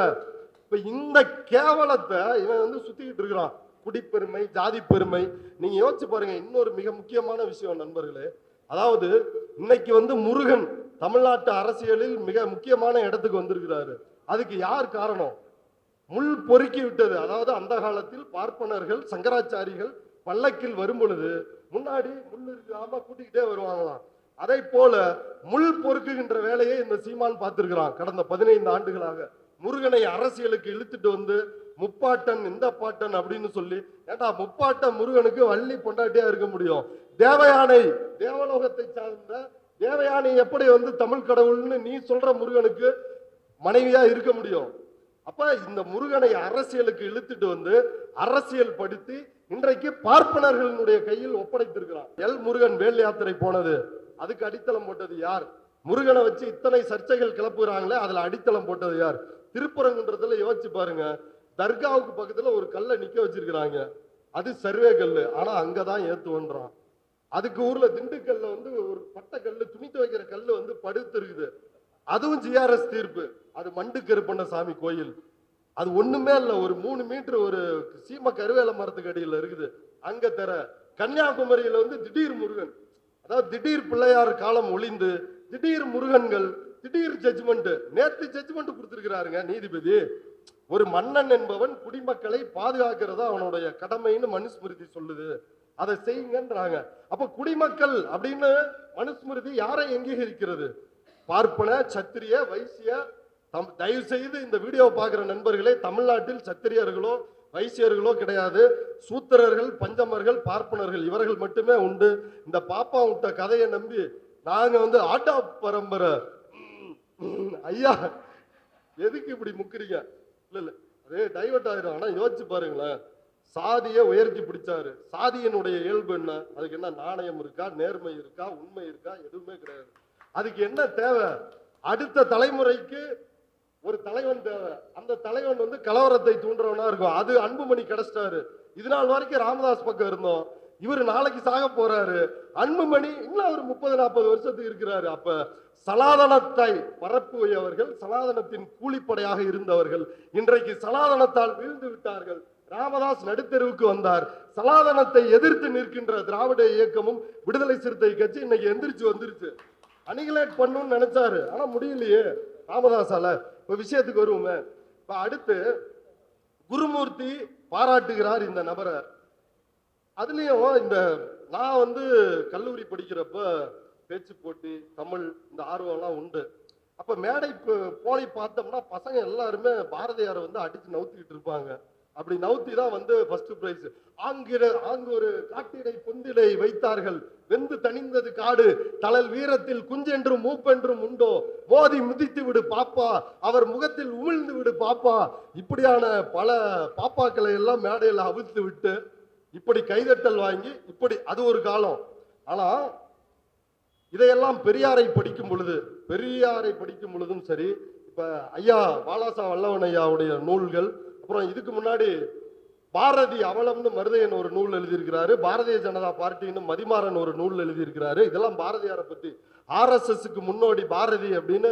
இப்ப இந்த கேவலத்தை இவன் வந்து சுத்திக்கிட்டு இருக்கிறான். குடிப்பெருமை, ஜாதி பெருமை. நீங்க யோசிச்சு பாருங்க. இன்னொரு மிக முக்கியமான விஷயம் நண்பர்களே, அதாவது இன்னைக்கு வந்து முருகன் தமிழ்நாட்டு அரசியலில் மிக முக்கியமான இடத்துக்கு வந்திருக்கிறாரு. அதுக்கு யார் காரணம்? முள் பொறுக்கி விட்டது. அதாவது அந்த காலத்தில் பார்ப்பனர்கள் சங்கராச்சாரிகள் பல்லக்கில் வரும் பொழுது முன்னாடி முள் இருக்காம கூட்டிக்கிட்டே வருவாங்களாம். அதை போல முள் பொறுக்குகின்ற வேலையை இந்த சீமான் பார்த்திருக்கிறான் கடந்த 15 ஆண்டுகளாக. முருகனை அரசியலுக்கு இழுத்துட்டு வந்து முப்பாட்டன் இந்த பாட்டன் அப்படின்னு சொல்லி, ஏண்டா முப்பாட்டன் முருகனுக்கு வள்ளி பொண்டாட்டியா இருக்க முடியும்? தேவயானை, தேவலோகத்தை சார்ந்த தேவயானை எப்படி வந்து தமிழ் கடவுள்னு நீ சொல்ற முருகனுக்கு மனைவியா இருக்க முடியும்? அப்ப இந்த முருகனை அரசியலுக்கு இழுத்துட்டு வந்து அரசியல் படுத்தி இன்றைக்கு பார்ப்பனர்களுடைய கையில் ஒப்படைத்திருக்கிறான். எல் முருகன் வேல் யாத்திரை போனது, அதுக்கு அடித்தளம் போட்டது யார்? முருகனை வச்சு இத்தனை சர்ச்சைகள் கிளப்புறாங்களே, அதுல அடித்தளம் போட்டது யார்? திருப்பரங்குன்றத்துல யோசிச்சு பாருங்க, தர்காவுக்கு பக்கத்துல ஒரு கல்லை நிக்க வச்சிருக்கிறாங்க, அது சர்வே கல்லு, ஆனா அங்கதான் ஏத்துவன்றான். அதுக்கு ஊர்ல திண்டுக்கல்ல வந்து ஒரு பட்ட கல்லு, துணி துவைக்கிற கல்லு வந்து படுத்து இருக்குது, அதுவும் ஜிஆர்எஸ் தீர்ப்பு. அது மண்டு கருப்பண்ண சாமி கோயில், அது ஒண்ணுமே இல்ல, ஒரு 3 மீட்டர் ஒரு சீம கருவேல மரத்துக்கு அடியில் இருக்குது. அங்க தர கன்னியாகுமரியில வந்து திடீர் முருகன், அதாவது திடீர் பிள்ளையார் காலம் ஒளிந்து திடீர் முருகன்கள், திடீர் ஜட்ஜ்மெண்ட். நேற்று ஜட்ஜ்மெண்ட் கொடுத்திருக்கிறாருங்க நீதிபதி. ஒரு மன்னன் என்பவன் குடிமக்களை பாதுகாக்கிறதா அவனுடைய கடமைன்னு மனுஸ்மிருதி சொல்லுது, அதை செய்யுங்கன்றாங்க. அப்ப குடிமக்கள் அப்படின்னு மனுஸ்மிருதி யாரை அங்கீகரிக்கிறது? பார்ப்பன, சத்திரிய, வைசிய, தயவு செய்து இந்த வீடியோ பார்க்குற நண்பர்களே, தமிழ்நாட்டில் சத்திரியர்களோ வைசியர்களோ கிடையாது. சூத்திரர்கள், பஞ்சமர்கள், பார்ப்பனர்கள் இவர்கள் மட்டுமே உண்டு. இந்த பாப்பா விட்ட கதையை நம்பி நாங்க ஆட்டா பரம்பரை ஐயா எதுக்கு இப்படி முக்கிறீங்க? இல்ல இல்ல அதே டைவர்ட் ஆயிரும். ஆனா யோசிச்சு பாருங்களேன், சாதியை உயர்த்தி பிடிச்சாரு. சாதியினுடைய இயல்பு என்ன? அதுக்கு என்ன நாணயம் இருக்கா, நேர்மை இருக்கா, உண்மை இருக்கா? எதுவுமே கிடையாது. அதுக்கு என்ன தேவை? அடுத்த தலைமுறைக்கு ஒரு தலைவன் தேவை. அந்த தலைவன் கலவரத்தை தூண்டுறவனா இருக்கும். அது அன்புமணி கிடைச்சிட்டாரு. இது நாள் வரைக்கும் ராமதாஸ் பக்கம் இருந்தோம். இவர் நாளைக்கு சாக போறாரு. அன்புமணி இன்னும் ஒரு 30-40 வருஷத்துக்கு இருக்கிறாரு. அப்ப சனாதனத்தை பரப்புவர்கள், சனாதனத்தின் கூலிப்படையாக இருந்தவர்கள் இன்றைக்கு சனாதனத்தால் வீழ்ந்து விட்டார்கள். ராமதாஸ் நடுத்தெருவுக்கு வந்தார். சனாதனத்தை எதிர்த்து நிற்கின்ற திராவிட இயக்கமும் விடுதலை சிறுத்தை கட்சி இன்னைக்கு எந்திரிச்சு வந்துருச்சு. அனிகிலேட் பண்ணணும்னு நினைச்சாரு, ஆனா முடியலையே ராமதாசால. இப்ப விஷயத்துக்கு வருவோமே. இப்ப அடுத்து குருமூர்த்தி பாராட்டுகிறார் இந்த நபரை. அதுலயும் இந்த நான் கல்லூரி படிக்கிறப்ப பேச்சு போட்டி, தமிழ் இந்த ஆர்வம்லாம் உண்டு. அப்ப மேடை போய் பார்த்தோம்னா பசங்க எல்லாருமே பாரதியாரை அடிச்சு நவுத்திக்கிட்டு இருப்பாங்க. அப்படி நவுத்தி தான் ஃபர்ஸ்ட் பிரைஸ். ஆங்கொரு காட்டிடை பொந்திடை வைத்தார்கள், வெந்து தணிந்தது காடு, தளல் வீரத்தில் குஞ்சென்றும் மூப்பென்றும் உண்டோ, மோதி மிதித்து விடு பாப்பா, அவர் முகத்தில் உமிழ்ந்து விடு பாப்பா. இப்படியான பல பாப்பாக்களை எல்லாம் மேடையில் அவிழ்த்து விட்டு இப்படி கைதட்டல் வாங்கி இப்படி அது ஒரு காலம். ஆனா இதையெல்லாம் பெரியாரை படிக்கும் பொழுதும் சரி, இப்ப ஐயா வாலாசா வல்லவன் ஐயாவுடைய நூல்கள், அப்புறம் இதுக்கு முன்னாடி பாரதி அவலம்னு மருதையன் ஒரு நூல் எழுதியிருக்கிறாரு, பாரதிய ஜனதா பார்ட்டின்னு மதிமாறன் ஒரு நூல் எழுதியிருக்கிறாரு. இதெல்லாம் பாரதியாரை பத்தி. RSSக்கு முன்னோடி பாரதி அப்படின்னு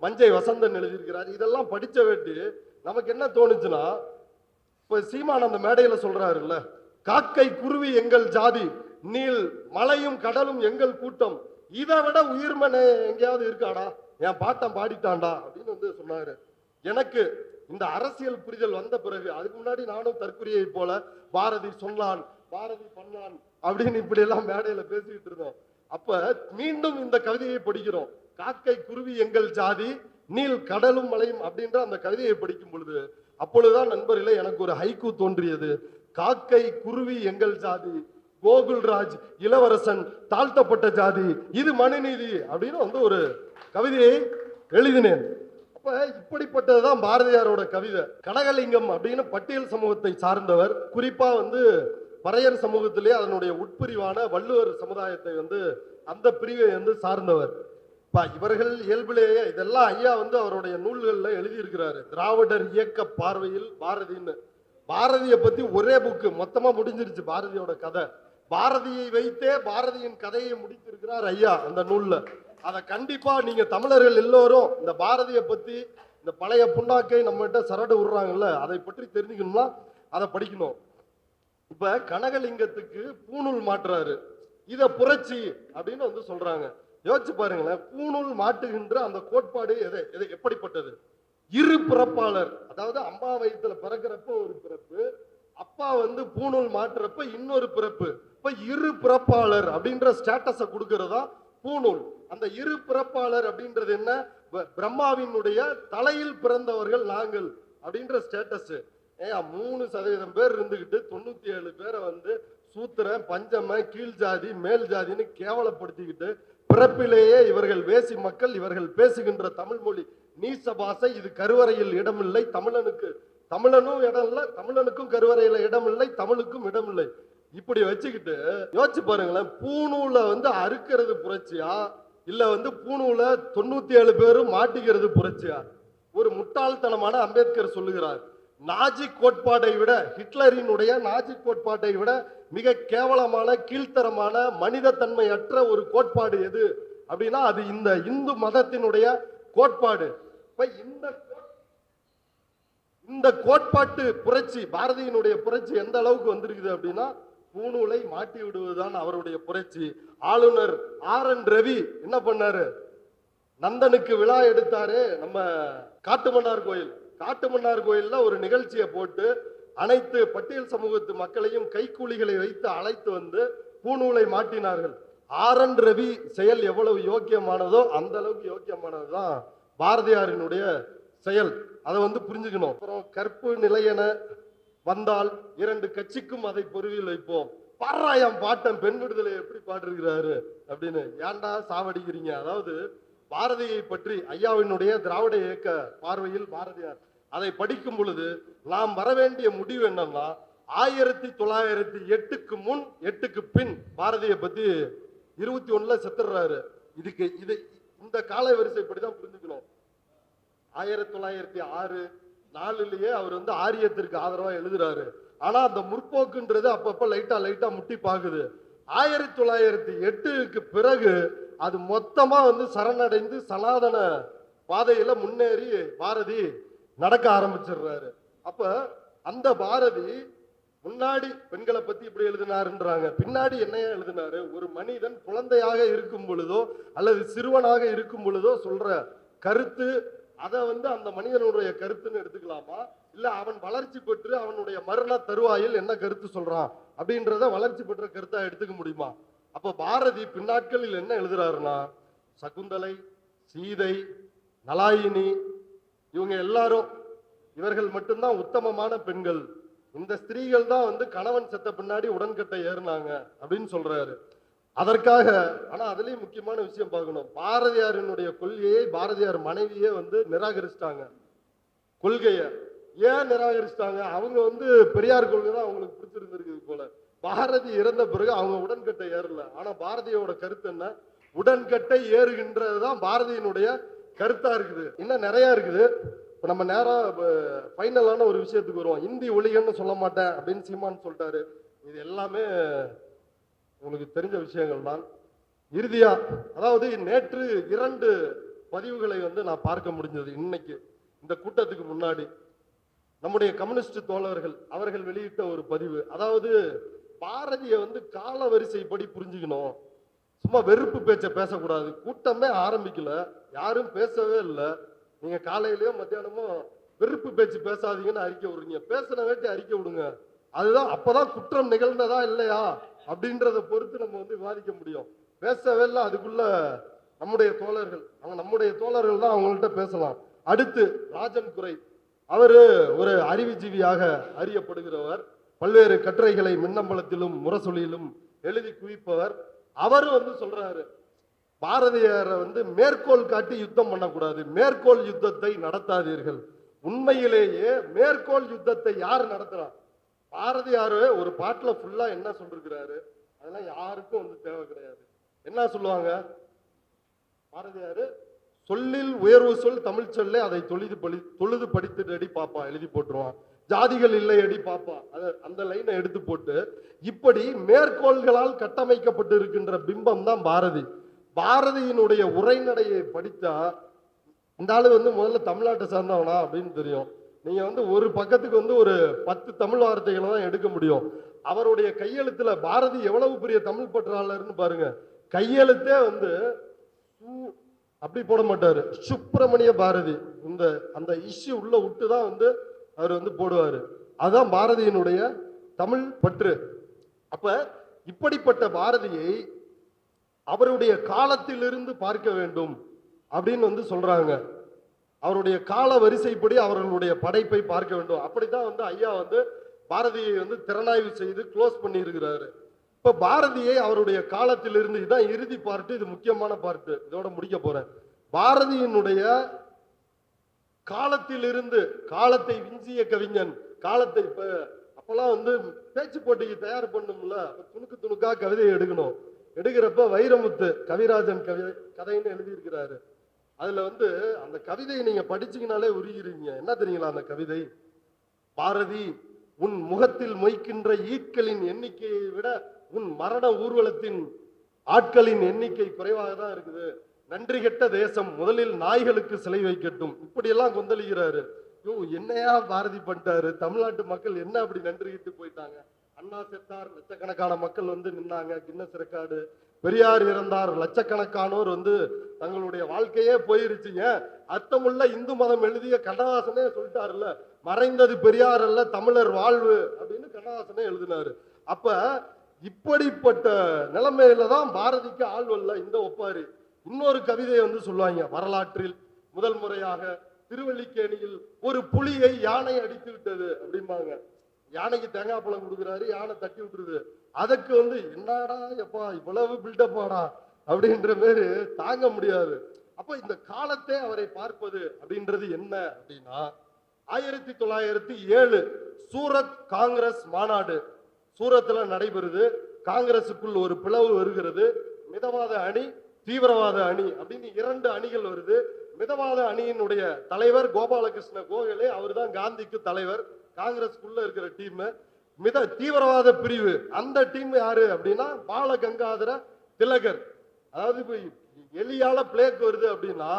மஞ்சை வசந்தன் எழுதியிருக்கிறாரு. இதெல்லாம் படிச்ச வேண்டி நமக்கு என்ன தோணுச்சுன்னா, இப்ப சீமான் அந்த மேடையில சொல்றாருல்ல, காக்கை குருவி எங்கள் ஜாதி, நீல் மலையும் கடலும் எங்கள் கூட்டம், இதை விட உயிர்மனை எங்கேயாவது இருக்காடா, என் பாட்டம் பாடிட்டான்டா அப்படின்னு சொன்னாரு. எனக்கு இந்த அரசியல் புரிதல் வந்த பிறகு, அதுக்கு முன்னாடி நானும் தற்குறியை போல பாரதி சொன்னான், பாரதி பண்ணான் அப்படின்னு இப்படி எல்லாம் மேடையில பேசிக்கிட்டு இருந்தோம். அப்ப மீண்டும் இந்த கவிதையை படிக்கிறோம். காக்கை குருவி எங்கள் ஜாதி, நீல் கடலும் மலையும் அப்படின்ற அந்த கவிதையை படிக்கும் பொழுது அப்பொழுதுதான் நண்பர்களே எனக்கு ஒரு ஹைக்கூ தோன்றியது. காக்கை குருவி எங்கள் ஜாதி, கோகுல்ராஜ் இளவரசன் தாழ்த்தப்பட்ட ஜாதி, இது மனுநீதி அப்படின்னு ஒரு கவிதையை எழுதினேன். அப்ப இப்படிப்பட்டதுதான் பாரதியாரோட கவிதை. கனகலிங்கம் அப்படின்னு பட்டியல் சமூகத்தை சார்ந்தவர், குறிப்பா பறையர் சமூகத்திலே அதனுடைய உட்பிரிவான வள்ளுவர் சமுதாயத்தை அந்த பிரிவை சார்ந்தவர். இவர்கள் இயல்பிலேயே இதெல்லாம் ஐயா அவருடைய நூல்கள்ல எழுதியிருக்கிறாரு. திராவிடர் இயக்க பார்வையில் பாரதின்னு. பாரதியை பத்தி ஒரே புக்கு மொத்தமா முடிஞ்சிருச்சு பாரதியோட கதை. பாரதியை வைத்தே பாரதியின் கதையை முடித்திருக்கிறார் ஐயா அந்த நூல்ல. அதை கண்டிப்பா நீங்க தமிழர்கள் எல்லோரும் இந்த பாரதியை பத்தி, இந்த பழைய புண்ணாக்கை நம்மகிட்ட சரடு விடுறாங்கல்ல, அதை பற்றி தெரிஞ்சுக்கணும்னா அதை படிக்கணும். இப்ப கனகலிங்கத்துக்கு பூணூல் மாற்றுறாரு, இத புரட்சி அப்படின்னு சொல்றாங்க. யோசிச்சு பாருங்களேன், பூணூல் மாட்டுகின்ற அந்த கோட்பாடு எப்படிப்பட்டது? இரு பிறப்பாளர், அதாவது அம்மா வயிற்றுல பிறக்கிறப்ப ஒரு பிறப்பு, அப்பா பூணூல் மாற்றுறப்ப இன்னொரு பிறப்பு. இப்ப இரு பிறப்பாளர் அப்படின்ற ஸ்டேட்டஸை கொடுக்கறதா பூணூல். அந்த இரு பிறப்பாளர் அப்படின்றது என்ன? பிரம்மாவினுடைய தலையில் பிறந்தவர்கள் நாங்கள் அப்படின்ற ஸ்டேட்டஸ். 3% பேர் இருந்துகிட்டு 97 பேரை சூத்திரன், பஞ்சம, கீழ் ஜாதி, மேல் ஜாதின்னு கேவலப்படுத்திக்கிட்டு, பிறப்பிலேயே இவர்கள் வேசி மக்கள், இவர்கள் பேசுகின்ற தமிழ் மொழி நீச பாசை, இது கருவறையில் இடமில்லை, தமிழனும் இடம் இல்லை, தமிழனுக்கும் கருவறையில இடமில்லை, தமிழுக்கும் இடமில்லை. இப்படி வச்சுக்கிட்டு யோசிச்சு பாருங்களேன், பூணூல அறுக்கிறது புரட்சியா, இல்ல பூணூல 97 பேரும் மாட்டிக்கிறது புரட்சியா? ஒரு முட்டாள்தனமான அம்பேத்கர் சொல்லுகிறார், நாஜி கோட்பாட்டை விட, ஹிட்லரினுடைய நாஜி கோட்பாட்டை விட மிக கேவலமான, கீழ்த்தரமான, மனித தன்மையற்ற ஒரு கோட்பாடு எது அப்படின்னா அது இந்த இந்து மதத்தினுடைய கோட்பாடு. இந்த கோட்பாட்டு புரட்சி, பாரதியினுடைய புரட்சி எந்த அளவுக்கு வந்திருக்குது அப்படின்னா, பூணூலை மாட்டி விடுவதுதான் அவருடைய புரட்சி. ஆளுநர் RN ரவி என்ன பண்ணாரு? நந்தனுக்கு விழா எடுத்தாரு நம்ம காட்டுமன்னார் கோயில். காட்டுமன்னார் கோயில்ல ஒரு நிகழ்ச்சியை போட்டு அனைத்து பட்டியல் சமூகத்து மக்களையும் கைக்கூலிகளை வைத்து அழைத்து பூணூலை மாட்டினார்கள். RN ரவி செயல் எவ்வளவு யோக்கியமானதோ அந்த அளவுக்கு யோக்கியமானதுதான் பாரதியாரினுடைய செயல், அதை வந்து புரிஞ்சுக்கணும். அப்புறம் கற்பு நிலையென வந்தால் இரண்டு கட்சிக்கும் அதை பொறுவில் வைப்போம். பாராயம் பாட்டன் பெண் விடுதலை எப்படி பாடிருக்கிறாரு அப்படின்னு. ஏன்டா சாவடிக்கிறீங்க? அதாவது பாரதியை பற்றி ஐயாவினுடைய திராவிட இயக்க பார்வையில் பாரதியார் அதை படிக்கும் பொழுது நாம் வரவேண்டிய முடிவு என்னன்னா, 1908க்கு முன் 8க்கு பின் பாரதியை பத்தி 21ல செத்துறாரு. இதுக்கு இது இந்த கால வரிசைப்படிதான் புரிஞ்சுக்கணும். 1906 4லயே அவர் வந்து ஆரியத்திற்கு ஆதரவா எழுதுறாரு. ஆனா அந்த முற்போக்குன்றது அப்பப்ப லைட்டா முட்டி பாக்குது. 1908க்கு பிறகு அது மொத்தமா வந்து சரணடைந்து சனாதன பாதையில முன்னேறி பாரதி நடக்க ஆரம்பிச்சிடுறாரு. அப்ப அந்த பாரதி முன்னாடி பெண்களை பத்தி இப்படி எழுதினாருன்றாங்க, பின்னாடி என்னையா எழுதினாரு? ஒரு மனிதன் குழந்தையாக இருக்கும் பொழுதோ அல்லது சிறுவனாக இருக்கும் பொழுதோ சொல்ற கருத்து, அதை வந்து அந்த மனிதனுடைய கருத்துன்னு எடுத்துக்கலாமா, இல்ல அவன் வளர்ச்சி பெற்று அவனுடைய மரண தருவாயில் என்ன கருத்து சொல்றான் அப்படின்றத வளர்ச்சி பெற்ற கருத்தா எடுத்துக்க முடியுமா? அப்ப பாரதி பின்னாட்களில் என்ன எழுதுறாருன்னா, சகுந்தலை, சீதை, நலாயினி இவங்க எல்லாரும் இவர்கள் மட்டும்தான் உத்தமமான பெண்கள். இந்த ஸ்திரீகள் தான் வந்து கணவன் செத்த பின்னாடி உடன்கட்டை ஏறினாங்க அப்படின்னு சொல்றாரு. அதற்காக ஆனா அதுலயும் முக்கியமான விஷயம் பார்க்கணும். பாரதியாரினுடைய கொள்கையை பாரதியார் மனைவியே வந்து நிராகரிச்சிட்டாங்க. கொள்கையை ஏன் நிராகரிச்சிட்டாங்க? அவங்க வந்து பெரியார் கொள்கை தான் அவங்களுக்கு பிடிச்சிருந்திருக்கு போல. பாரதி இறந்த பிறகு அவங்க உடன்கட்டை ஏறல. ஆனா பாரதியோட கருத்து என்ன? உடன்கட்டை ஏறுகின்றதுதான் பாரதியினுடைய கருத்தா இருக்குது. இன்னும் நிறைய இருக்குது. இப்ப நம்ம நேரம் ஃபைனலான ஒரு விஷயத்துக்கு வருவோம். இந்தி ஒழிகன்னு சொல்ல மாட்டேன் அப்படின்னு சீமான் சொல்லிட்டாரு. இது எல்லாமே உங்களுக்கு தெரிஞ்ச விஷயங்கள் தான். இறுதியா, அதாவது நேற்று 2 பதிவுகளை வந்து நான் பார்க்க முடிஞ்சது. இன்னைக்கு இந்த கூட்டத்துக்கு முன்னாடி நம்முடைய கம்யூனிஸ்ட் தோழர்கள் அவர்கள் வெளியிட்ட ஒரு பதிவு. அதாவது பாரதியை வந்து கால வரிசைப்படி புரிஞ்சுக்கணும். சும்மா வெறுப்பு பேச்ச பேசக்கூடாது. கூட்டமே ஆரம்பிக்கல, யாரும் பேசவே இல்லை. நீங்க காலையிலயோ மத்தியானமோ வெறுப்பு பேச்சு பேசாதீங்கன்னு அறிக்கை விடுறீங்க. பேசின வேட்டி அறிக்கை விடுங்க. அதுதான் அப்பதான் குற்றம் நிகழ்ந்ததா இல்லையா அப்படின்றத பொறுத்து நம்ம வந்து விவாதிக்க முடியும். பேசவே இல்லை. அதுக்குள்ள நம்முடைய தோழர்கள் தான் அவங்கள்ட்ட பேசலாம். அடுத்து ராஜன் குறை, அவரு ஒரு அறிவுஜீவியாக அறியப்படுகிறவர். பல்வேறு கட்டுரைகளை மின்னம்பலத்திலும் முரசொலியிலும் எழுதி குவிப்பவர். அவரும் வந்து சொல்றாரு, பாரதியாரை வந்து மேற்கோள் காட்டி யுத்தம் பண்ணக்கூடாது, மேற்கோள் யுத்தத்தை நடத்தாதீர்கள். உண்மையிலேயே மேற்கோள் யுத்தத்தை யார் நடத்துறா? பாரதியாரு ஒரு பாட்டுல ஃபுல்லா என்ன சொல்லிருக்கிறாரு, அதெல்லாம் யாருக்கும் வந்து தேவை கிடையாது. என்ன சொல்லுவாங்க பாரதியாரு? சொல்லில் உயர்வு சொல் தமிழ் சொல்லே, அதை தொழுது படித்துட்டு அடி பாப்பா எழுதி போட்டுருவான். ஜாதிகள் இல்லை அடி பாப்பா, அந்த லைனை எடுத்து போட்டு இப்படி மேற்கோள்களால் கட்டமைக்கப்பட்டு இருக்கின்ற பிம்பம் தான் பாரதி. பாரதியினுடைய உரைநடையை படித்தா இந்த ஆளு வந்து முதல்ல தமிழ்நாட்டை சார்ந்தவனா அப்படின்னு தெரியும். நீங்க வந்து ஒரு பக்கத்துக்கு வந்து ஒரு 10 தமிழ் வார்த்தைகளை தான் எடுக்க முடியும். அவருடைய கையெழுத்துல பாரதி எவ்வளவு பெரிய தமிழ் பற்றாளர்னு பாருங்க. கையெழுத்தே வந்து அப்படி போட மாட்டாரு, சுப்பிரமணிய பாரதி அந்த இஷ்யூ உள்ள விட்டு தான் வந்து அவர் வந்து போடுவாரு. அதுதான் பாரதியினுடைய தமிழ் பற்று. அப்ப இப்படிப்பட்ட பாரதியை அவருடைய காலத்திலிருந்து பார்க்க வேண்டும் அப்படின்னு வந்து சொல்றாங்க. அவருடைய கால வரிசைப்படி அவர்களுடைய படைப்பை பார்க்க வேண்டும். அப்படித்தான் வந்து ஐயா வந்து பாரதியை வந்து திறனாய்வு செய்து க்ளோஸ் பண்ணி இருக்கிறாரு. இப்ப பாரதியை அவருடைய காலத்திலிருந்து, இதுதான் இறுதி பார்ட்டு, இது முக்கியமான பார்ட்டு, இதோட முடிக்க போறேன். பாரதியினுடைய காலத்திலிருந்து, காலத்தை விஞ்சிய கவிஞன், காலத்தை இப்ப அப்பெல்லாம் வந்து பேச்சு போட்டிக்கு தயார் பண்ணும்ல, துணுக்கு துணுக்கா கவிதையை எடுக்கணும். எடுக்கிறப்ப வைரமுத்து கவிராஜன் கதைன்னு எழுதியிருக்கிறாரு. அதுல வந்து அந்த கவிதையை நீங்க படிச்சீங்கனாலே உருகிறீங்க. என்ன தெரியுங்களா அந்த கவிதை? பாரதி, உன் முகத்தில் மொய்க்கின்ற ஈட்களின் எண்ணிக்கையை விட உன் மரண ஊர்வலத்தின் ஆட்களின் எண்ணிக்கை குறைவாக தான் இருக்குது. நன்றி கெட்ட தேசம் முதலில் நாய்களுக்கு சிலை வைக்கட்டும். இப்படியெல்லாம் கொந்தளிக்கிறாரு. என்னையா பாரதி பண்ணிட்டாரு? தமிழ்நாட்டு மக்கள் என்ன அப்படி நன்றி கிட்டு போயிட்டாங்க? அண்ணா செத்தார், லட்சக்கணக்கான மக்கள் வந்து நின்னாங்க, கின்னஸ் ரெக்கார்டு. பெரியார் இறந்தார், லட்சக்கணக்கானோர் வந்து தங்களுடைய வாழ்க்கையே போயிருச்சுங்க. அர்த்தமுள்ள இந்து மதம் எழுதிய கண்ணதாசனே சொல்லிட்டாருல்ல, மறைந்தது பெரியார் அல்ல தமிழர் வாழ்வு அப்படின்னு கண்ணதாசனே எழுதினாரு. அப்ப இப்படிப்பட்ட நிலைமையில தான் பாரதிக்கு ஆள் வரல இந்த ஒப்பாரி. இன்னொரு கவிதையை வந்து சொல்லுவாங்க, வரலாற்றில் முதல் முறையாக திருவல்லிக்கேணியில் ஒரு புலியை யானை அடித்து விட்டது அப்படிம்பாங்க. யானைக்கு தேங்காய் பழம் கொடுக்குறாரு, யானை தட்டி விட்டுருது. அதுக்கு வந்து என்னடா எப்பா இவ்வளவு பில்டப்பாடா அப்படின்ற பேரு தாங்க முடியாது. அப்ப இந்த காலத்தை அவரை பார்ப்பது அப்படின்றது என்ன அப்படின்னா, 1907 சூரத் காங்கிரஸ் மாநாடு சூரத்துல நடைபெறுது. காங்கிரசுக்குள் ஒரு பிளவு வருகிறது. மிதவாத அணி, தீவிரவாத அணி அப்படின்னு 2 அணிகள் வருது. மிதவாத அணியினுடைய தலைவர் கோபாலகிருஷ்ண கோகலே, அவர் தான் காந்திக்கு தலைவர். காங்கிரஸ்க்குள்ள இருக்கிற டீம். தீவிரவாத பிரிவு அந்த டீம் யாரு அப்படின்னா பால கங்காதர திலகர். அதாவது இப்ப எலியால பிளேக் வருது அப்படின்னா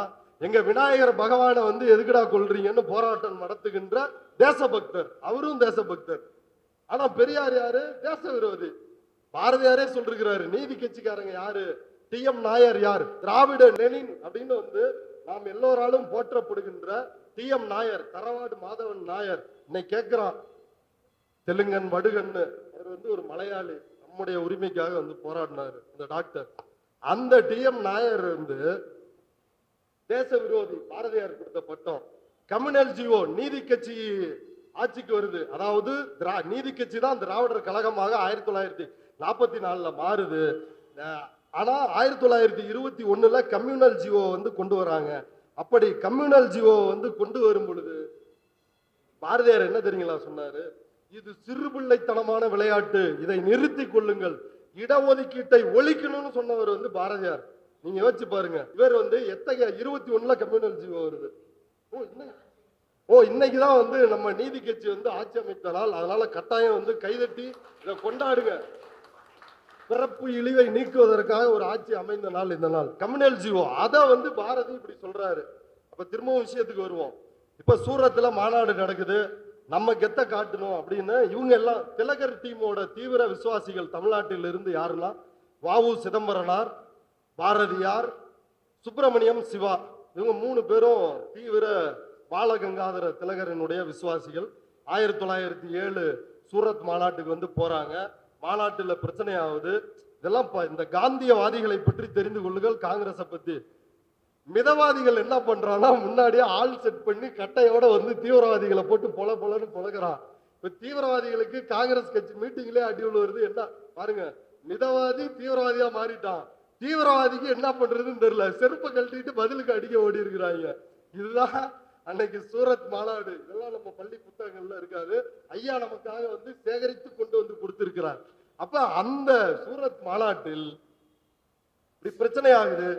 எங்க விநாயகர் பகவானை வந்து எதுக்குடா கொல்றீங்கன்னு போராட்டம் நடத்துகின்ற தேசபக்தர். அவரும் தேசபக்தர். ஆனா பெரியார் யாரு? தேச விரோதி. பாரதியாரே சொல்றாரு, நீதி கட்சிக்காரங்க யாரு? டி.எம். நாயர் யார்? திராவிட லெனின் அப்படின்னு வந்து நாம் எல்லோராலும் போற்றப்படுகின்ற டி.எம். நாயர், தரவாடு மாதவன் நாயர் இன்னைக்கு கேட்கிறான். தெலுங்கன் வடுகன்னு அவர் வந்து ஒரு மலையாளி, நம்முடைய உரிமைக்காக வந்து போராடினாரு இந்த டாக்டர். அந்த டி.எம். நாயர் வந்து தேச விரோதி. பாரதியார் கொடுத்த பட்டம். கம்யூனல் ஜிஓ நீதி கட்சி ஆட்சிக்கு வருது. அதாவது நீதி கட்சி தான் திராவிடர் கழகமாக 1944 மாறுது. ஆனா 1921 கம்யூனல் ஜிஓ வந்து கொண்டு வராங்க. அப்படி கம்யூனல் ஜிஓ வந்து கொண்டு வரும் பொழுது பாரதியார் என்ன தெரியுங்களா சொன்னாரு? இது சிறுபிள்ளைத்தனமான விளையாட்டு, இதை நிறுத்தி கொள்ளுங்கள், இடஒதுக்கீட்டை ஒழிக்கணும்னு சொன்னவர் வந்து பாரதியார். நீங்க யோசிச்சு பாருங்க. இவர் வந்து எத்தகைய 21 கம்யூனல் ஜிஓ வருது. இன்னைக்குதான் வந்து நம்ம நீதி கட்சி வந்து ஆட்சி அமைத்த நாள். அதனால கட்டாயம் வந்து கைதட்டி இதை கொண்டாடுங்க. பிறப்பு இழிவை நீக்குவதற்காக ஒரு ஆட்சி அமைந்த நாள் இந்த நாள். கம்யூனல் ஜிஓ அதை வந்து பாரதி இப்படி சொல்றாரு. அப்ப திரும்பவும் விஷயத்துக்கு வருவோம். இப்ப சூரத்துல மாநாடு நடக்குது. நம்ம கெத்த காட்டணும் அப்படின்னு இவங்க எல்லாம் திலகர் டீமோட தீவிர விசுவாசிகள் தமிழ்நாட்டில் இருந்து யாருன்னா வ.உ. சிதம்பரனார், பாரதியார், சுப்பிரமணியம் சிவா. இவங்க 3 பேரும் தீவிர பாலகங்காதர திலகரனுடைய விசுவாசிகள். 1907 சூரத் மாநாட்டுக்கு வந்து போறாங்க. மாநாட்டில் பிரச்சனை ஆகுது. இதெல்லாம் இந்த காந்தியவாதிகளை பற்றி தெரிந்து கொள்ளுங்கள். காங்கிரஸை பத்தி மிதவாதிகள் என்ன பண்றான்னா முன்னாடியே ஆள் செட் பண்ணி கட்டையோட வந்து தீவிரவாதிகளை போட்டு பொலன்னு பொழக்கிறான். இப்ப தீவிரவாதிகளுக்கு காங்கிரஸ் கட்சி மீட்டிங்லயே அடி வருது. என்ன பாருங்க, மிதவாதி தீவிரவாதியா மாறிட்டான். தீவிரவாதிக்கு என்ன பண்றதுன்னு தெரியல, செருப்பை கழட்டிட்டு பதிலுக்கு அடிக்க ஓடி இருக்கிறாங்க. இதுதான் அன்னைக்கு சூரத் மாநாடு. இதெல்லாம் நம்ம பள்ளி புத்தகங்கள்ல இருக்காது. ஐயா நமக்காக வந்து சேகரித்து கொண்டு வந்து கொடுத்திருக்கிறார். அப்ப அந்த சூரத் மாநாட்டில் இப்படி பிரச்சனை ஆகுது.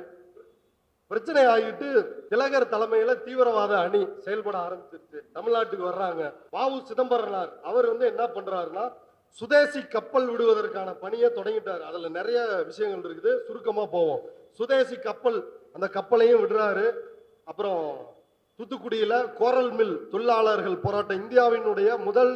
பிரச்சனை ஆகிட்டு திலகர் தலைமையில தீவிரவாத அணி செயல்பட ஆரம்பிச்சிருச்சு. தமிழ்நாட்டுக்கு வர்றாங்க. வ.உ. சிதம்பரனார் அவர் வந்து என்ன பண்றாருன்னா சுதேசி கப்பல் விடுவதற்கான பணியை தொடங்கிட்டாரு. அதுல நிறைய விஷயங்கள் இருக்குது, சுருக்கமா போவோம். சுதேசி கப்பல், அந்த கப்பலையும் விடுறாரு. அப்புறம் தூத்துக்குடியில கோரல் மில் தொழிலாளர்கள் போராட்டம், இந்தியாவினுடைய முதல்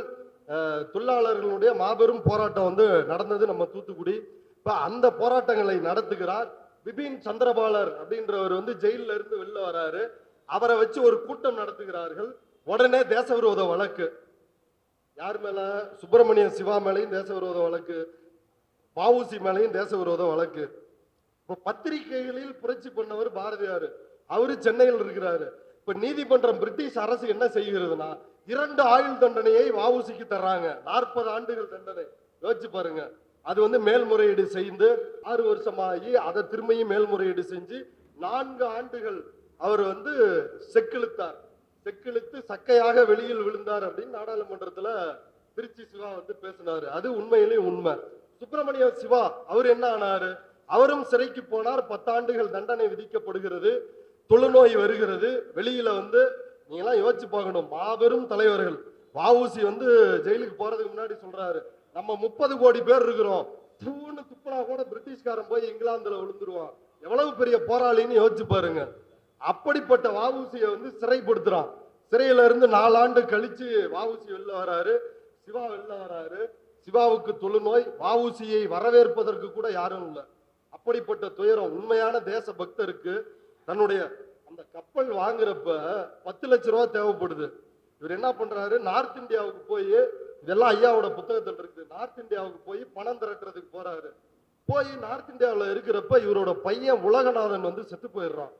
தொழிலாளர்களுடைய மாபெரும் போராட்டம் வந்து நடந்தது நம்ம தூத்துக்குடி. இப்ப அந்த போராட்டங்களை நடத்துகிறார். பிபின் சந்திரபாலர் அப்படின்றவர் வந்து ஜெயில இருந்து வெளில வராரு. அவரை வச்சு ஒரு கூட்டம் நடத்துகிறார்கள். உடனே தேசவிரோத வழக்கு. யார் மேல? சுப்பிரமணிய சிவா மேலையும் தேசவிரோத வழக்கு, வ.உ.சி மேலையும் தேசவிரோத வழக்கு. இப்ப பத்திரிகைகளில் புரட்சி பண்ணவர் பாரதியார். அவரு சென்னையில் இருக்கிறாரு. இப்ப நீதிமன்றம் பிரிட்டிஷ் அரசு என்ன செய்கிறதுனா 2 ஆயுள் தண்டனையை வ.உ.சிக்கு தர்றாங்க. 40 ஆண்டுகள் தண்டனை. யோசிச்சு பாருங்க. அது வந்து மேல்முறையீடு செய்து 6 வருஷமாகி அதை திரும்பியும் மேல்முறையீடு செஞ்சு 4 ஆண்டுகள் அவர் வந்து செக்கிழுத்தார். செக்கிழுத்து சக்கையாக வெளியில் விழுந்தார் அப்படின்னு நாடாளுமன்றத்துல திருச்சி சிவா வந்து பேசினாரு. அது உண்மையிலேயே உண்மை. சுப்பிரமணிய சிவா அவர் என்ன ஆனாரு? அவரும் சிறைக்கு போனார். 10 ஆண்டுகள் தண்டனை விதிக்கப்படுகிறது. தொழுநோய் வருகிறது. வெளியில வந்து நீங்களாம் யோசிச்சு பார்க்கணும். மாபெரும் தலைவர்கள். வ.உ.சி வந்து ஜெயிலுக்கு போறதுக்கு முன்னாடி சொல்றாரு, நம்ம 30 கோடி பேர் இருக்கிறோம், தூணு துப்புனா கூட பிரிட்டிஷ்காரன் போய் இங்கிலாந்துல விழுந்துருவான். எவ்வளவு பெரிய போராளின்னு யோசிச்சு பாருங்க. அப்படிப்பட்ட வ.உ.சியை வந்து சிறைப்படுத்துறான். சிறையில இருந்து 4 ஆண்டு கழிச்சு வ.உ.சி வெளில வராரு. சிவா வெளில வராரு. சிவாவுக்கு தொழுநோய். வ.உ.சியை வரவேற்பதற்கு கூட யாரும் இல்லை. அப்படிப்பட்ட துயரம். உண்மையான தேச பக்தருக்கு தன்னுடைய அந்த கப்பல் வாங்குறப்ப 10 லட்சம் ரூபாய் தேவைப்படுது. இவர் என்ன பண்றாரு? நார்த் இந்தியாவுக்கு போய், இதெல்லாம் ஐயாவோட புத்தகத்தில் இருக்கு, நார்த் இந்தியாவுக்கு போய் பணம் திரட்டுறதுக்கு போறாரு. போய் நார்த் இந்தியாவில் இருக்கிறப்ப இவரோட பையன் உலகநாதன் வந்து செத்து போயிடுறான்.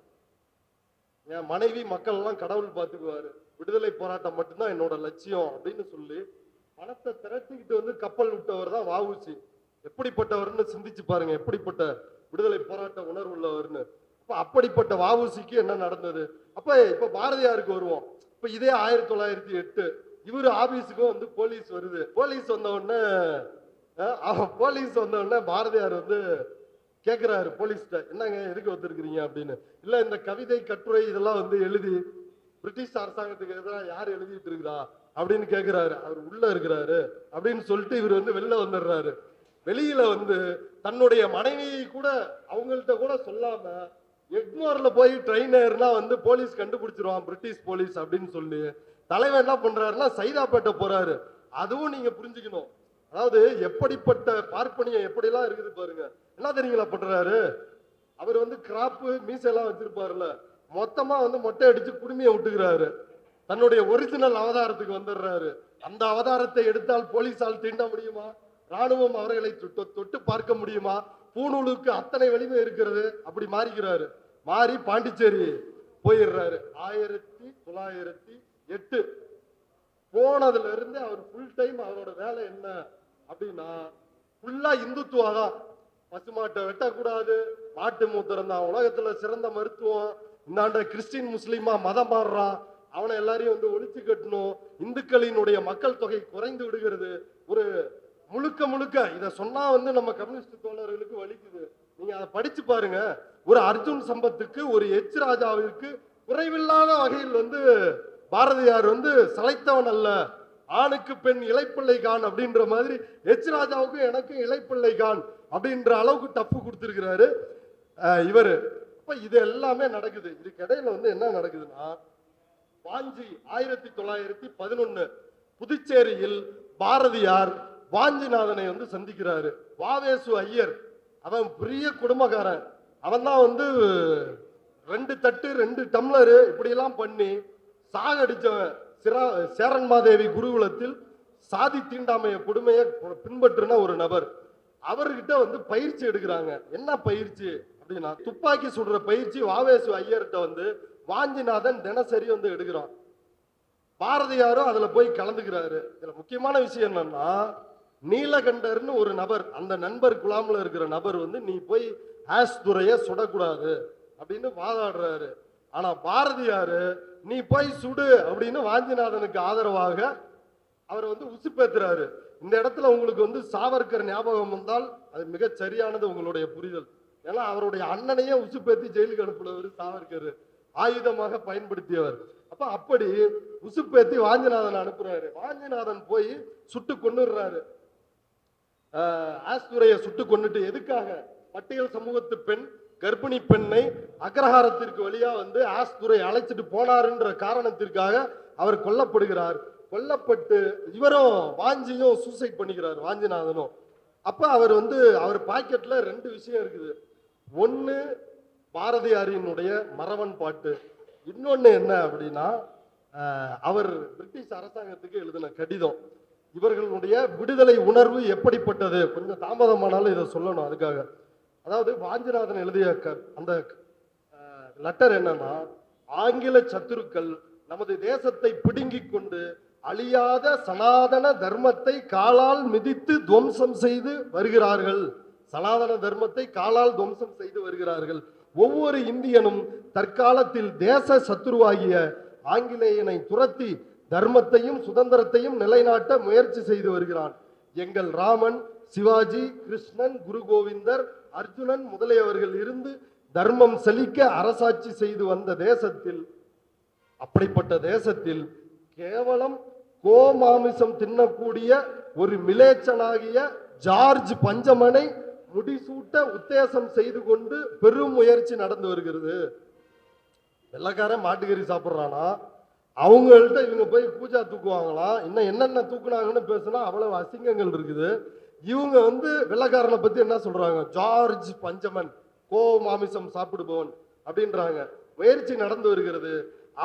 என் மனைவி மக்கள் எல்லாம் கடவுள் பார்த்துக்குவாரு, விடுதலை போராட்டம் மட்டும்தான் என்னோட லட்சியம் அப்படின்னு சொல்லி பணத்தை திரட்டிக்கிட்டு வந்து கப்பல் விட்டவர் தான் வஉசி. எப்படிப்பட்டவர்னு சிந்திச்சு பாருங்க, எப்படிப்பட்ட விடுதலை போராட்ட உணர்வு உள்ளவர்னு. அப்ப அப்படிப்பட்ட வஉசிக்கு என்ன நடந்தது? இப்ப பாரதியாருக்கு வருவோம். இப்ப இதே 1908 இவரு ஆபீஸுக்கும் வந்து போலீஸ் வருது. போலீஸ் வந்த உடனே பாரதியார் வந்து கேட்கிறாரு போலீஸ்ட, என்னங்க எதுக்கு வந்திருக்கிறீங்க அப்படின்னு. இல்ல இந்த கவிதை கட்டுரை இதெல்லாம் வந்து எழுதி பிரிட்டிஷ் அரசாங்கத்துக்கு எதிராக யார் எழுதிட்டு இருக்கிறா அப்படின்னு கேட்கிறாரு. அவர் உள்ள இருக்கிறாரு அப்படின்னு சொல்லிட்டு இவர் வந்து வெளில வந்துடுறாரு. வெளியில வந்து தன்னுடைய மனைவியை கூட அவங்கள்ட்ட கூட சொல்லாம எக்மோர்ல போய் ட்ரெயின் ஏறினா வந்து போலீஸ் கண்டுபிடிச்சிருவான், பிரிட்டிஷ் போலீஸ் அப்படின்னு சொல்லி தலைவன் என்ன பண்றாருன்னா சைதாப்பேட்டை போறாரு. அதுவும் நீங்க புரிஞ்சுக்கணும். அதாவது எப்படிப்பட்ட பார்ப்பனியம் எப்படிலாம் இருக்குது பாருங்க. என்ன தெரியுங்களா பண்றாரு? அவர் வந்து கிராப்பு மீசெல்லாம் வச்சிருப்பாருல்ல, மொத்தமா வந்து மொட்டை அடிச்சு குடுமையை விட்டுக்கிறாரு. தன்னுடைய ஒரிஜினல் அவதாரத்துக்கு வந்துடுறாரு. அந்த அவதாரத்தை எடுத்தால் போலீஸால் தீண்ட முடியுமா? ராணுவம் அவர்களை தொட்டு பார்க்க முடியுமா? பூணூலுக்கு அத்தனை வலிமை இருக்கிறது. அப்படி மாறிக்கிறாரு. மாறி பாண்டிச்சேரி போயிடுறாரு. 1908 போனதுல இருந்து அவர் ஃபுல் டைம் அவரோட வேலை என்ன அப்படின்னா ஃபுல்லா இந்துத்துவா தான். பசுமாட்டை வெட்டக்கூடாது, மாட்டு மூத்திரம் தான் உலகத்துல சிறந்த மருத்துவம், இந்தாண்ட கிறிஸ்டின் முஸ்லீமா மதம் மாறுறான், அவனை எல்லாரையும் வந்து ஒழிச்சு கட்டணும், இந்துக்களினுடைய மக்கள் தொகை குறைந்து விடுகிறது. ஒரு முழுக்க இத சொன்னா வந்து நம்ம கம்யூனிஸ்ட் தோழர்களுக்கு வலிக்குது. நீங்க அதை படிச்சு பாருங்க. ஒரு அர்ஜுன் சம்பத்துக்கு, ஒரு எச் ராஜாவிற்கு குறைவில்லாத வகையில் வந்து பாரதியார் வந்து சளைத்தவன் அல்ல, ஆணுக்கு பெண் இளைப்பிள்ளை கான் அப்படின்ற மாதிரி எச் ராஜாவுக்கும் எனக்கும் இளைப்பிள்ளை கான் அப்படின்ற அளவுக்கு டப்பு கொடுத்திருக்கிறாரு இவரு. அப்ப இது எல்லாமே நடக்குது. இதுக்கு இடையில வந்து என்ன நடக்குதுன்னா, வாஞ்சி 1911 புதுச்சேரியில் பாரதியார் வாஞ்சிநாதனை வந்து சந்திக்கிறாரு. வாவேசு ஐயர் அவன் பெரிய குடும்பக்காரன். அவன் தான் வந்து 2 தட்டு 2 டம்ளரு இப்படி எல்லாம் பண்ணி சாகடிச்சவன். சேரன்மாதேவி குருகுலத்தில் சாதி தீண்டாமைய கொடுமையை பின்பற்றின ஒரு நபர். அவர்கிட்ட வந்து பயிற்சி எடுக்கிறாங்க. என்ன பயிற்சி அப்படின்னா துப்பாக்கி சுடுற பயிற்சி. வாவேசு ஐயர்கிட்ட வந்து வாஞ்சிநாதன் தினசரி வந்து எடுக்கிறான். பாரதியாரும் அதுல போய் கலந்துக்கிறாரு. இதுல முக்கியமான விஷயம் என்னன்னா, நீலகண்டர்னு ஒரு நபர், அந்த நண்பர் குழாம்ல இருக்கிற நபர் வந்து நீ போய் ஆஸ் துரைய சுடக்கூடாது அப்படின்னு வாதாடுறாரு. ஆனா பாரதியாரு நீ போய் சுடு அப்படின்னு வாஞ்சிநாதனுக்கு ஆதரவாக அவர் வந்து உசுப்பேத்துறாரு. இந்த இடத்துல உங்களுக்கு வந்து சாவர்கர் ஞாபகம் வந்தால் அது மிக சரியானது உங்களுடைய புரிதல். ஏன்னா அவருடைய அண்ணனையே உசுப்பேத்தி ஜெயிலுக்கு அனுப்புனவர் சாவர்கர், ஆயுதமாக பயன்படுத்தியவர். அப்படி உசுப்பேத்தி வாஞ்சிநாதன் அனுப்புறாரு. வாஞ்சிநாதன் போய் சுட்டு கொன்னுடுறாரு. ஆஸ்துரையை சுட்டு கொன்னுட்டு எதுக்காக? பட்டியல் சமூகத்து பெண், கர்ப்பிணி பெண்ணை அக்ரஹாரத்திற்கு வழியா வந்து ஆஸ்துரை அழைச்சிட்டு போனாருன்ற காரணத்திற்காக அவர் கொல்லப்படுகிறார். கொல்லப்பட்டு இவரும் வாஞ்சியும் சூசைட் பண்ணிக்கிறார், வாஞ்சிநாதனும். அப்ப அவர் வந்து அவர் பாக்கெட்ல 2 விஷயம் இருக்குது. ஒன்னு பாரதியாரினுடைய மறவன் பாட்டு, இன்னொன்னு என்ன அப்படின்னா அவர் பிரிட்டிஷ் அரசாங்கத்துக்கு எழுதின கடிதம். இவர்களுடைய விடுதலை உணர்வு எப்படிப்பட்டது, கொஞ்சம் தாமதமானாலும் இதை சொல்லணும் அதுக்காக. அதாவது வாஞ்சிநாதன் எழுதிய அந்த லெட்டர் என்னன்னா, ஆங்கில சத்துருக்கள் நமது தேசத்தை பிடுங்கிக் கொண்டு அழியாத சனாதன தர்மத்தை காலால் மிதித்து துவம்சம் செய்து வருகிறார்கள். சனாதன தர்மத்தை காலால் துவம்சம் செய்து வருகிறார்கள். ஒவ்வொரு இந்தியனும் தற்காலத்தில் தேச சத்துருவாகிய ஆங்கிலேயனை துரத்தி தர்மத்தையும் சுதந்திரத்தையும் நிலைநாட்ட முயற்சி செய்து வருகிறான். எங்கள் ராமன், சிவாஜி, கிருஷ்ணன், குரு கோவிந்தர், அர்ஜுனன் முதலியவர்கள் இருந்து தர்மம் செழிக்க அரசாட்சி செய்து வந்த தேசத்தில், அப்படிப்பட்ட தேசத்தில் கேவலம் கோமாமிசம் தின்னக்கூடிய ஒரு மிலேச்சனாகிய ஜார்ஜ் பஞ்சமனை முடிசூட்ட உத்தேசம் செய்து கொண்டு பெரும் முயற்சி நடந்து வருகிறது. வெள்ளக்காரன் மாட்டுக்கறி சாப்பிட்றானா, அவங்கள்ட்ட இவங்க போய் பூஜா தூக்குவாங்களாம். இன்னும் என்னென்ன தூக்குனாங்கன்னு பேசுனா அவ்வளவு அசிங்கங்கள் இருக்குது. இவங்க வந்து வெள்ளக்காரனை பத்தி என்ன சொல்றாங்க? ஜார்ஜ் பஞ்சமன், கோ மாமிசம் சாப்பிடுபவன் அப்படின்றாங்க. முயற்சி நடந்து வருகிறது.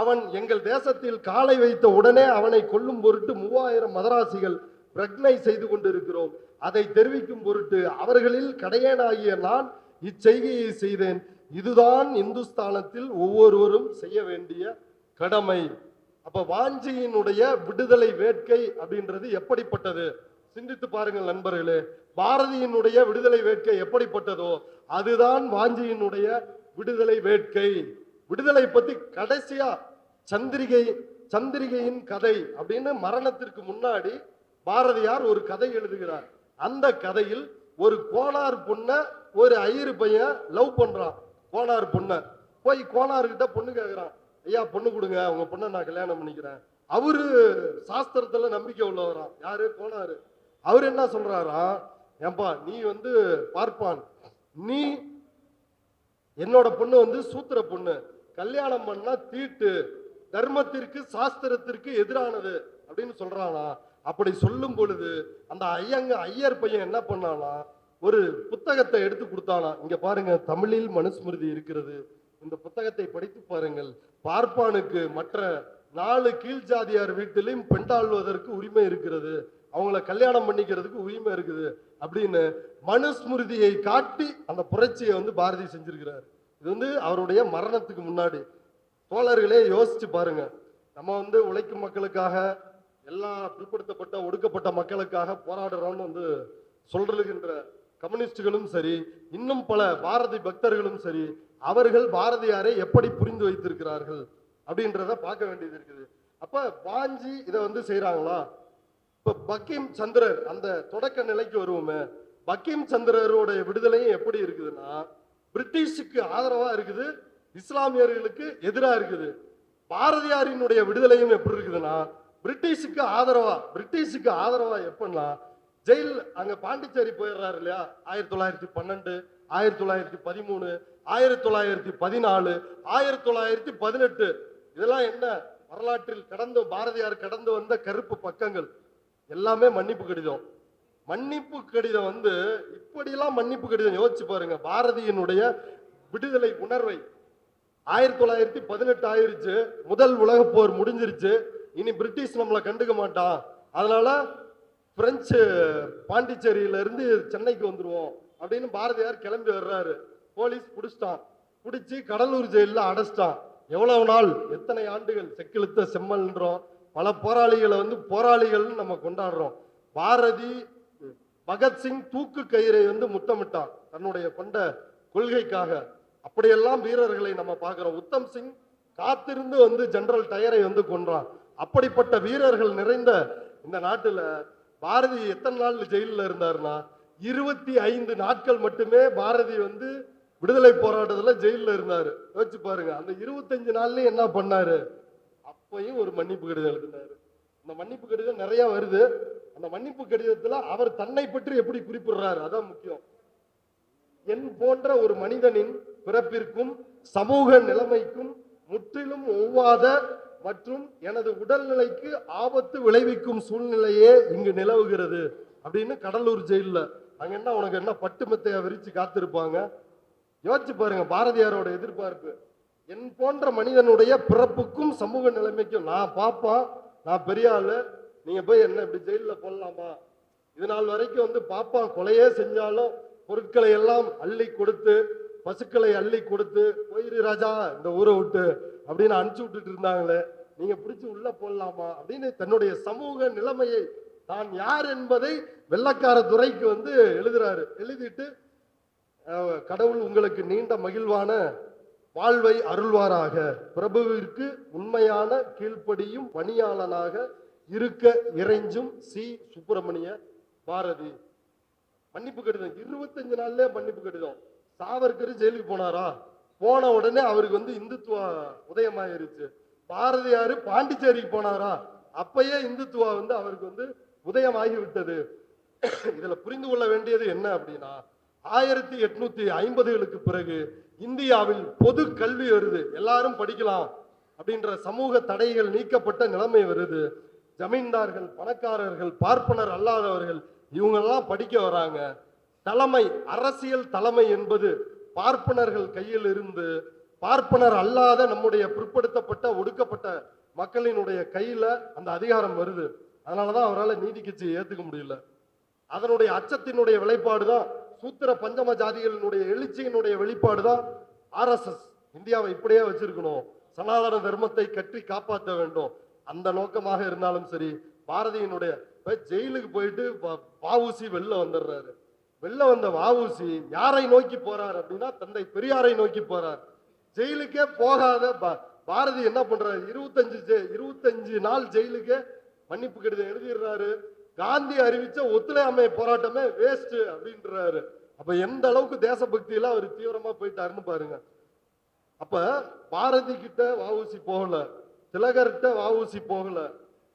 அவன் எங்கள் தேசத்தில் காலை வைத்த உடனே அவனை கொல்லும் பொருட்டு 3000 மதராசிகள் பிரக்னை செய்து கொண்டிருக்கிறோம். அதை தெரிவிக்கும் பொருட்டு அவர்களில் கடையனாகிய நான் இச்செய்கையை செய்தேன். இதுதான் இந்துஸ்தானத்தில் ஒவ்வொருவரும் செய்ய வேண்டிய கடமை. அப்ப வாஞ்சியினுடைய விடுதலை வேட்கை அப்படின்றது எப்படிப்பட்டது சிந்தித்து பாருங்கள் நண்பர்களே. பாரதியினுடைய விடுதலை வேட்கை எப்படிப்பட்டதோ அதுதான் வாஞ்சியினுடைய விடுதலை வேட்கை. விடுதலை பத்தி கடைசியா சந்திரிகையின் கதை அப்படின்னு மரணத்திற்கு முன்னாடி பாரதியார் ஒரு கதை எழுதுகிறார். அந்த கதையில் ஒரு கோனார் பொண்ண ஒரு ஐயரு பையன் லவ் பண்றான். கோனார் பொண்ண போய் கோனார்கிட்ட பொண்ணு கேட்கிறான், ஐயா பொண்ணு கொடுங்க, உங்க பொண்ணை நான் கல்யாணம் பண்ணிக்கிறேன். அவரு சாஸ்திரத்துல நம்பிக்கை உள்ளவரான். யாரு? கோனாரு. அவர் என்ன சொல்றாரா, ஏன்பா நீ பார்ப்பான், நீ என்னோட பொண்ணு சூத்திர பொண்ணு, கல்யாணம் பண்ணா தீட்டு, தர்மத்திற்கு சாஸ்திரத்திற்கு எதிரானது அப்படின்னு சொல்றானா. அப்படி சொல்லும் பொழுது அந்த ஐயர் பையன் என்ன பண்ணானா, ஒரு புத்தகத்தை எடுத்து கொடுத்தானா. இங்க பாருங்க, தமிழில் மனுஸ்மிருதி இருக்கிறது, இந்த புத்தகத்தை படித்து பாருங்கள். பார்ப்பானுக்கு மற்ற 4 கீழ் ஜாதியார் வீட்டிலும் பெண்டாள்வதற்கு உரிமை இருக்கிறது, அவங்கள கல்யாணம் பண்ணிக்கிறதுக்கு உரிமை இருக்குது அப்படின்னு மனுஸ்மிருதியை காட்டி அந்த புரட்சியை பாரதி செஞ்சிருக்கிறார். இது அவருடைய மரணத்துக்கு முன்னாடி. தோழர்களே யோசிச்சு பாருங்க, நம்ம உழைக்கும் மக்களுக்காக, எல்லா பிற்படுத்தப்பட்ட ஒடுக்கப்பட்ட மக்களுக்காக போராடுறோம்னு சொல்றதுகின்ற கம்யூனிஸ்டுகளும் சரி, இன்னும் பல பாரதி பக்தர்களும் சரி, அவர்கள் பாரதியாரை எப்படி புரிந்து வைத்திருக்கிறார்கள் அப்படின்றத பார்க்க வேண்டியது இருக்குது. அப்ப வாஞ்சி இதை செய்யறாங்களா? இப்ப பக்கிம் சந்திரர், அந்த தொடக்க நிலைக்கு வருவோமே, பக்கிம் சந்திரருடைய விடுதலையும் எப்படி இருக்குதுன்னா பிரிட்டிஷுக்கு ஆதரவா இருக்குது, இஸ்லாமியர்களுக்கு எதிராக இருக்குது. பாரதியாரினுடைய விடுதலையும் எப்படி இருக்குதுன்னா பிரிட்டிஷுக்கு ஆதரவா எப்படின்னா, ஜெயில் அங்க பாண்டிச்சேரி போயிடுறாரு இல்லையா, 1912, 1913, 1914, 1918, இதெல்லாம் என்ன வரலாற்றில் பாரதியார் கடந்து வந்த கருப்பு பக்கங்கள். எல்லாமே மன்னிப்பு கடிதம். மன்னிப்பு கடிதம் இப்படியெல்லாம் மன்னிப்பு கடிதம் யோசிச்சு பாருங்க. பாரதியினுடைய விடுதலை உணர்வை 1918 ஆயிருச்சு, முதல் உலக போர் முடிஞ்சிருச்சு, இனி பிரிட்டிஷ் நம்மளை கண்டுக்க மாட்டான், அதனால பிரெஞ்சு பாண்டிச்சேரியில இருந்து சென்னைக்கு வந்துருவோம் அப்படின்னு பாரதியார் கிளம்பி வர்றாரு. போலீஸ் பிடிச்சிட்டான், பிடிச்சி கடலூர் ஜெயில அடைச்சிட்டான். எவ்வளவு நாள், எத்தனை ஆண்டுகள் செக்கிழுத்த செம்மல்ன்றோம், பல போராளிகளை போராளிகள் நம்ம கொண்டாடுறோம். பாரதி பகத்சிங் தூக்கு கயிறை முத்தமிட்டான் தன்னுடைய கொண்ட கொள்கைக்காக. அப்படியெல்லாம் வீரர்களை நம்ம பார்க்கிறோம். உத்தம் சிங் காத்திருந்து ஜெனரல் டயரை கொன்றான். அப்படிப்பட்ட வீரர்கள் நிறைந்த இந்த நாட்டுல பாரதி எத்தனை நாள் ஜெயிலில் இருந்தாருன்னா 25 நாட்கள் மட்டுமே பாரதி விடுதலை போராட்டத்துல ஜெயிலில் இருந்தாரு. யோசிச்சு பாருங்க, அந்த 25 நாள்லயும் என்ன பண்ணாரு? அப்பையும் ஒரு மன்னிப்பு கடிதம் எழுதினாரு. அந்த மன்னிப்பு கடிதம் நிறைய வருது. அந்த மன்னிப்பு கடிதத்துல அவர் தன்னை பற்றி எப்படி குறிப்பிடுறாரு, அதான் முக்கியம். என் போன்ற ஒரு மனிதனின் பிறப்பிற்கும் சமூக நிலைமைக்கும் முற்றிலும் ஒவ்வாத மற்றும் எனது உடல்நிலைக்கு ஆபத்து விளைவிக்கும் சூழ்நிலையே இங்கு நிலவுகிறது அப்படின்னு கடலூர் ஜெயில. அங்க என்ன, உனக்கு என்ன பட்டு மெத்தையா விரிச்சு காத்திருப்பாங்க? யோசிச்சு பாருங்க பாரதியாரோட எதிர்பார்ப்பு. என் போன்ற மனிதனுடைய பிறப்புக்கும் சமூக நிலைமைக்கும் நான் பாப்பான், நான் பெரிய ஆளு, நீங்க போய் என்ன இப்படி ஜெயில போடலாமா? இது நாள் வரைக்கும் பாப்பான் கொலையே செஞ்சாலும் பொருட்களை எல்லாம் அள்ளி கொடுத்து, பசுக்களை அள்ளி கொடுத்து, போயிரு ராஜா இந்த ஊரை விட்டு அப்படின்னு அனுப்பிச்சு விட்டுட்டு இருந்தாங்களே, நீங்க பிடிச்சு உள்ள போடலாமா அப்படின்னு தன்னுடைய சமூக நிலைமையை, தான் யார் என்பதை வெள்ளக்கார துறைக்கு எழுதுறாரு. எழுதிட்டு கடவுள் உங்களுக்கு நீண்ட மகிழ்வான வாழ்வை அருள்வாராக, பிரபுவிற்கு உண்மையான கீழ்ப்படியும் பணியாளனாக இருக்க இறைஞ்சும் சி சுப்பிரமணிய பாரதி. மன்னிப்பு கடிதம் 25 நாள்ல மன்னிப்பு கடிதம். சாவர்கர் ஜெயிலுக்கு போனாரா? போன உடனே அவருக்கு இந்துத்துவ உதயமாயிருச்சு. பாரதியாரு பாண்டிச்சேரிக்கு போனாரா? அப்பயே இந்துத்துவா அவருக்கு உதயமாகி விட்டது. இதுல புரிந்து கொள்ள வேண்டியது என்ன அப்படின்னா, 1850களுக்கு பிறகு இந்தியாவில் பொது கல்வி வருது, எல்லாரும் படிக்கலாம் அப்படின்ற சமூக தடைகள் நீக்கப்பட்ட நிலைமை வருது. ஜமீன்தார்கள், பணக்காரர்கள், பார்ப்பனர் அல்லாதவர்கள் இவங்கெல்லாம் படிக்க வராங்க. தலைமை, அரசியல் தலைமை என்பது பார்ப்பனர்கள் கையில் இருந்து பார்ப்பனர் அல்லாத நம்முடைய பிற்படுத்தப்பட்ட ஒடுக்கப்பட்ட மக்களினுடைய கையில அந்த அதிகாரம் வருது. அதனாலதான் அவரால் நீதி கட்சியை ஏத்துக்க முடியல. அதனுடைய அச்சத்தினுடைய வெளிப்பாடுதான், சூத்திர பஞ்சம ஜாதிகளினுடைய எழுச்சியினுடைய வெளிப்பாடுதான் RSS இந்தியாவை இப்படியே வச்சிருக்கணும், சனாதன தர்மத்தை கட்டி காப்பாற்ற வேண்டும், அந்த நோக்கமாக இருந்தாலும் சரி. பாரதியினுடைய ஜெயிலுக்கு போயிட்டு வஉசி வெளில வந்துடுறாரு. வெளில வந்த வஉசி யாரை நோக்கி போறார் அப்படின்னா தந்தை பெரியாரை நோக்கி போறார். ஜெயிலுக்கே போகாத பாரதி என்ன பண்றாரு, 25 நாள் ஜெயிலுக்கே மன்னிப்பு கடிதம் எழுதிடுறாரு. காந்தி அறிவிச்ச ஒத்துழையாமை போராட்டமே வேஸ்ட் அப்படின்றாரு. அப்ப எந்த அளவுக்கு தேசபக்தியில அவர் தீவிரமா போயிட்டாருன்னு பாருங்க. அப்ப பாரதி கிட்ட வஉசி போகல, திலகர்கிட்ட வஉசி போகல,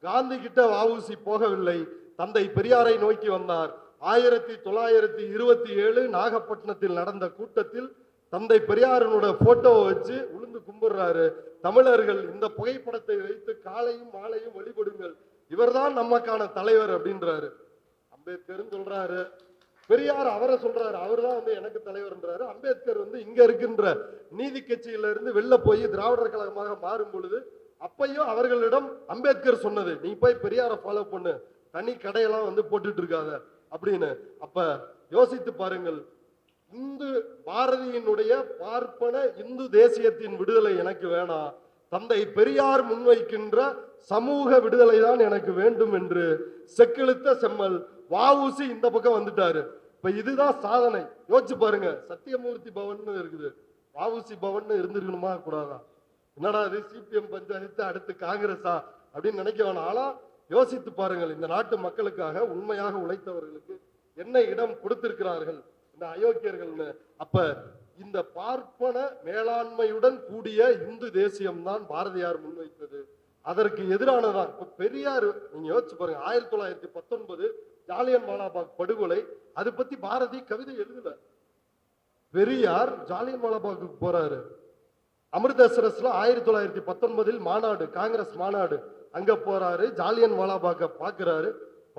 காந்தி கிட்ட வஉசி போகவில்லை, தந்தை பெரியாரை நோக்கி வந்தார். 1927 நாகப்பட்டினத்தில் நடந்த கூட்டத்தில் தந்தை பெரியாரனோட போட்டோவை வச்சு உளுந்து கும்பிடுறாரு. தமிழர்கள் இந்த புகைப்படத்தை வைத்து காலையும் மாலையும் வழிபடுங்கள், இவர்தான் நமக்கான தலைவர் அப்படின்றாரு. அம்பேத்கர் சொல்றாரு, பெரியார் அவரை சொல்றாரு, அவர் தான் எனக்கு தலைவர்ன்றாரு. அம்பேத்கர் இங்க இருக்கின்ற நீதி கட்சியில இருந்து வெளில போய் திராவிடர் கழகமாக மாறும் பொழுது அப்பையும் அவர்களிடம் அம்பேத்கர் சொன்னது, நீ போய் பெரியாரை ஃபாலோ பண்ணு, தனி கடையெல்லாம் போட்டுட்டு இருக்காத அப்படின்னு. அப்ப யோசித்து பாருங்கள், இந்து பாரதியினுடைய பார்ப்பன இந்து தேசியத்தின் விடுதலை எனக்கு வேணாம், தந்தை பெரியார் முன்வைக்கின்ற சமூக விடுதலை தான் எனக்கு வேண்டும் என்று செக்கிழுத்த செம்மல் வஉசி இந்த பக்கம் வந்துட்டாரு. இப்ப இதுதான் சாதனை. யோசிச்சு பாருங்க, சத்தியமூர்த்தி பவன் இருக்குது, வஉசி பவன் இருந்திருக்கணுமா கூடாதா? என்னடா இது சிபிஎம் பஞ்சாயத்து அடுத்து காங்கிரஸா அப்படின்னு நினைக்க வேணாம். ஆனா யோசித்து பாருங்கள், இந்த நாட்டு மக்களுக்காக உண்மையாக உழைத்தவர்களுக்கு என்ன இடம் கொடுத்திருக்கிறார்கள் இந்த அயோக்கியர்கள்னு. அப்ப இந்த பார்ப்பன மேலாண்மையுடன் கூடிய இந்து தேசியம் தான் பாரதியார் முன்வைத்தது. அதற்கு எதிரானதான் இப்ப பெரியார். நீங்க யோசிச்சு பாருங்க, 1919 ஜாலியன் வாலாபாக் படுகொலை, அது பத்தி பாரதி கவிதை எழுதல. பெரியார் ஜாலியன் வாலாபாக்கு போறாரு. அமிர்தசரஸ்ல 1919 மாநாடு, காங்கிரஸ் மாநாடு, அங்க போறாரு. ஜாலியன் வாலாபாக்க பாக்குறாரு,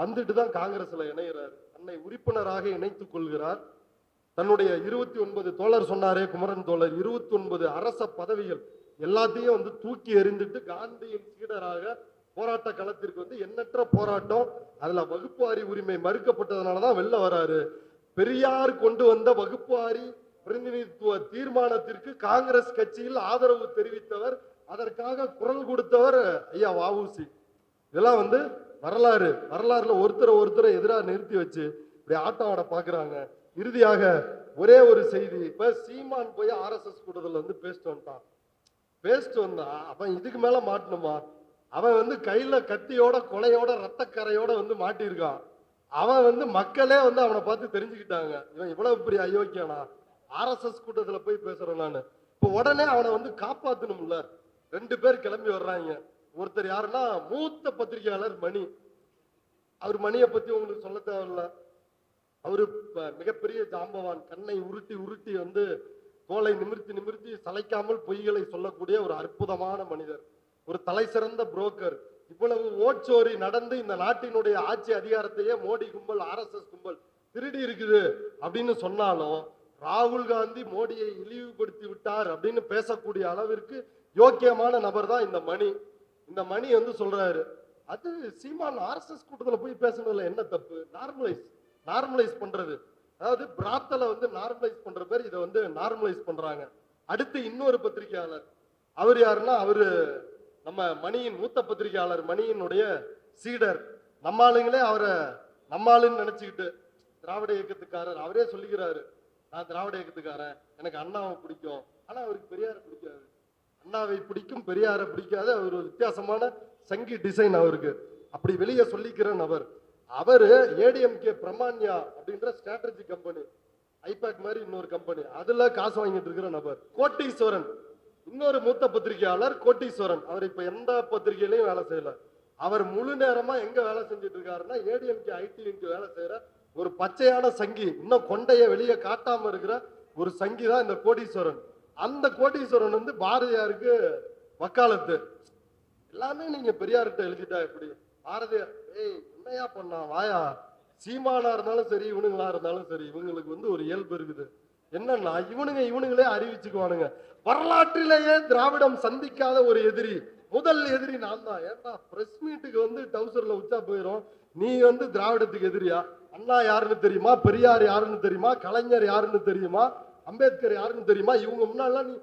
வந்துட்டு தான் காங்கிரஸ்ல இணைகிறார். தன்னை உறுப்பினராக இணைத்துக் கொள்கிறார். தன்னுடைய 29 தோழர் சொன்னாரே குமரன் தோழர், 29 அரச பதவிகள் எல்லாத்தையும் தூக்கி எறிந்துட்டு காந்தியின் சீடராக போராட்ட களத்திற்கு எண்ணற்ற போராட்டம், அதுல வகுப்புவாரி உரிமை மறுக்கப்பட்டதுனாலதான் வெளில வராரு. பெரியார் கொண்டு வந்த வகுப்புவாரி பிரதிநிதித்துவ தீர்மானத்திற்கு காங்கிரஸ் கட்சியில் ஆதரவு தெரிவித்தவர், அதற்காக குரல் கொடுத்தவர் ஐயா வஉசி. இதெல்லாம் வரலாறு. வரலாறுல ஒருத்தரை எதிராக நிறுத்தி வச்சு இப்படி ஆட்டம் ஆட பாக்குறாங்க. இறுதியாக ஒரே ஒரு செய்தி, இப்ப சீமான் போய் RSS கூட்டத்தில் பேசிட்டு வந்தான். அவன் இதுக்கு மேல மாட்டணுமா? அவன் கையில கத்தியோட கொலையோட ரத்தக்கரையோட மாட்டியிருக்கான். அவன் மக்களே அவனை பார்த்து தெரிஞ்சுக்கிட்டாங்க, இவன் இவ்வளவு பெரிய அயோக்கியானா, RSS கூட்டத்துல போய் பேசுறேன் நானு. இப்ப உடனே அவனை காப்பாத்தணும்ல. 2 பேர் கிளம்பி வர்றாங்க. ஒருத்தர் யாருன்னா மூத்த பத்திரிகையாளர் மணி. அவர் மணியை பத்தி உங்களுக்கு சொல்ல தேவையில்ல, அவரு மிகப்பெரிய ஜாம்பவான். கண்ணை உருட்டி உருட்டி தோலை நிமிர்த்தி சளைக்காமல் பொய்களை சொல்லக்கூடிய ஒரு அற்புதமான மனிதர், ஒரு தலை சிறந்த புரோக்கர். இவ்வளவு ஓட்சோரி நடந்து இந்த நாட்டினுடைய ஆட்சி அதிகாரத்தையே மோடி கும்பல் RSS கும்பல் திருடி இருக்குது அப்படின்னு சொன்னாலும் ராகுல் காந்தி மோடியை இழிவுபடுத்தி விட்டார் அப்படின்னு பேசக்கூடிய அளவிற்கு யோக்கியமான நபர் தான் இந்த மணி. இந்த மணி சொல்றாரு, அது சீமான் RSS கூட்டத்துல போய் பேசுனதுல என்ன தப்பு? நார்மலைஸ் பண்றது, அதாவது பிராத்தல நார்மலைஸ் பண்ற பேர் இதை நார்மலைஸ் பண்றாங்க. அடுத்து இன்னொரு பத்திரிகையாளர், அவர் யாருன்னா அவரு நம்ம மணியின் மூத்த பத்திரிகையாளர், மணியினுடைய சீடர். நம்ம ஆளுங்களே அவரை நம்ம ஆளுன்னு நினைச்சுக்கிட்டு திராவிட இயக்கத்துக்காரர். அவரே சொல்லிக்கிறாரு, நான் திராவிட இயக்கத்துக்காரன், எனக்கு அண்ணாவை பிடிக்கும், ஆனா அவருக்கு பெரியாரை பிடிக்காது. அண்ணாவை பிடிக்கும், பெரியாரை பிடிக்காது. அவர் ஒரு வித்தியாசமான சங்கி டிசைன் அவருக்கு. அப்படி வெளியே சொல்லிக்கிற நபர். அவரு ADMK பிரமான்யா அப்படின்ற ஸ்ட்ராட்டஜி கம்பெனி, ஐபேக் மாதிரி இன்னொரு கம்பெனி, அதுல காசு வாங்கிட்டு இருக்கிற நபர். கோட்டீஸ்வரன் இன்னொரு மூத்த பத்திரிகையாளர், கோட்டீஸ்வரன். அவர் இப்ப எந்த பத்திரிகையிலையும் வேலை செய்யல. அவர் முழு நேரமா எங்க வேலை செஞ்சுட்டு இருக்காருன்னா ADMK IT வேலை செய்யற ஒரு பச்சையான சங்கி, இன்னும் கொண்டைய வெளியே காட்டாம இருக்கிற ஒரு சங்கி தான் இந்த கோடீஸ்வரன். அந்த கோடீஸ்வரன் பாரதியாருக்கு வக்காலத்து. எல்லாமே நீங்க பெரியார்கிட்ட எழுதிட்டா எப்படி? பாரதியார் என்னையா பண்ணா வாயா, சீமானா இருந்தாலும் சரி இவனுங்களா இருந்தாலும் சரி, இவங்களுக்கு ஒரு இயல்பு இருக்குது. என்னன்னா இவனுங்களே அறிவிச்சுக்குவானுங்க, வரலாற்றிலேயே திராவிடம் சந்திக்காத ஒரு எதிரி, முதல் எதிரி நான் தான். ஏன்னா பிரஸ் மீட்டுக்கு டவுசர்ல உச்சா போயிரும். நீ திராவிடத்துக்கு எதிரியா? அண்ணா யாருன்னு தெரியுமா? பெரியார் யாருன்னு தெரியுமா? கலைஞர் யாருன்னு தெரியுமா? அம்பேத்கர் யாருன்னு தெரியுமா? இவங்க முன்னாலாம் நீ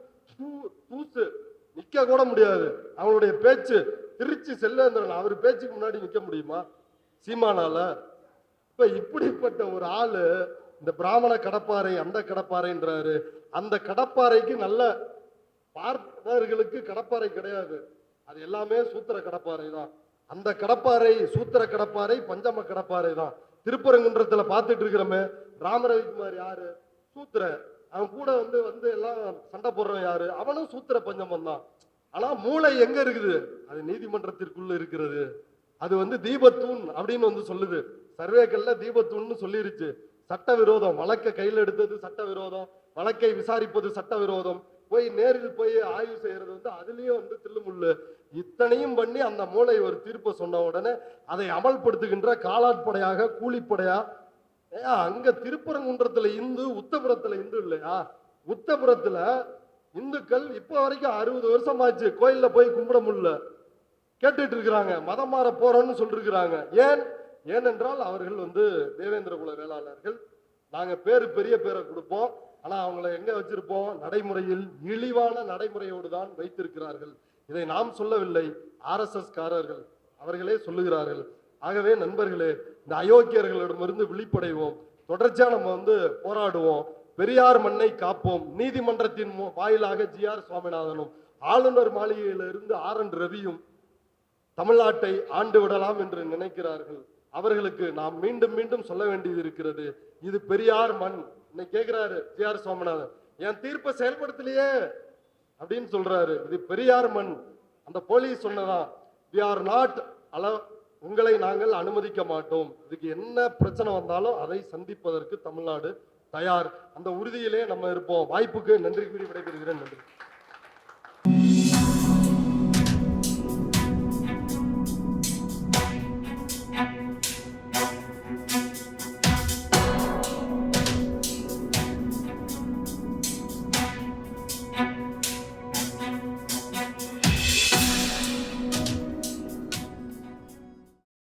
தூசு நிக்க கூட முடியாது. அவங்களுடைய பேச்சு திருச்சி செல்வேந்திரன் அவர் பேச்சுக்கு முன்னாடி நிக்க முடியுமா சீமானால? இப்ப இப்படிப்பட்ட ஒரு ஆளு இந்த பிராமண கடப்பாறை அந்த கடப்பாறைன்றாரு. அந்த கடப்பாறைக்கு நல்ல பார்ப்பனர்களுக்கு கடப்பாறை கிடையாது, அது எல்லாமே சூத்திர கடப்பாறை தான். அந்த கடப்பாறை சூத்திர கடப்பாறை பஞ்சம கடப்பாறை தான். திருப்பரங்குன்றத்துல பார்த்துட்டு இருக்கிறோமே, ராமரவிக்குமார் யாரு? சூத்திர. அவன் கூட வந்து எல்லாம் சண்டை போடுறவன் யாரு? அவனும் சூத்திர பஞ்சமம் தான். ஆனா மூளை எங்க இருக்குது? அது நீதிமன்றத்திற்குள்ள இருக்கிறது. அது தீபத்தூண் அப்படின்னு சொல்லுது. சர்வேக்கள்ல தீபத்தூண்னு சொல்லிருச்சு. சட்ட விரோதம். வழக்கை கையில் எடுத்தது சட்ட விரோதம், வழக்கை விசாரிப்பது சட்ட விரோதம், போய் நேரில் போய் ஆய்வு செய்யறது அதுலயும் தில்லுமுள்ளு. இத்தனையும் பண்ணி அந்த மூளை ஒரு தீர்ப்பை சொன்ன உடனே அதை அமல்படுத்துகின்ற காலாட்படையாக கூலிப்படையா அங்க திருப்பரங்குன்றத்துல இந்து, உத்தபுரத்துல இந்து இல்லையா? உத்தபுரத்துல இந்துக்கள் இப்ப வரைக்கும் 60 வருஷம் ஆச்சு கோயில்ல போய் கும்பிட முடியல, கேட்டுட்டு இருக்கிறாங்க. மதம் மாற போறோம்னு சொல்லிருக்கிறாங்க. ஏனென்றால் அவர்கள் தேவேந்திர குல வேளாளர்கள். நாங்க பெரிய பேரை கொடுப்போம், ஆனா அவங்களை எங்க வச்சிருப்போம்? நடைமுறையில் இழிவான நடைமுறையோடு தான் வைத்திருக்கிறார்கள். இதை நாம் சொல்லவில்லை, RSS காரர்கள் அவர்களே சொல்லுகிறார்கள். ஆகவே நண்பர்களே, இந்த அயோக்கியர்களிடமிருந்து விழிப்படைவோம். தொடர்ச்சியா நம்ம போராடுவோம். பெரியார் மண்ணை காப்போம். நீதிமன்றத்தின் வாயிலாக GR சுவாமிநாதனும் ஆளுநர் மாளிகையிலிருந்து RN ரவியும் தமிழ்நாட்டை ஆண்டு விடலாம் என்று நினைக்கிறார்கள். அவர்களுக்கு நாம் மீண்டும் மீண்டும் சொல்ல வேண்டியது இருக்கிறது. இது பெரியார் மண். இன்னைக்கு கேட்கிறாரு GR சுவாமிநாதன், என் தீர்ப்பை செயல்படுத்தலையே அப்படின்னு சொல்றாரு. இது பெரியார் மண். அந்த போலீஸ் சொன்னதா, we are not உங்களை நாங்கள் அனுமதிக்க மாட்டோம். இதுக்கு என்ன பிரச்சனை வந்தாலும் அதை சந்திப்பதற்கு தமிழ்நாடு தயார். அந்த உறுதியிலே நம்ம இருப்போம். வாய்ப்புக்கு நன்றி கூறி விடைபெறுகிறேன். நன்றி.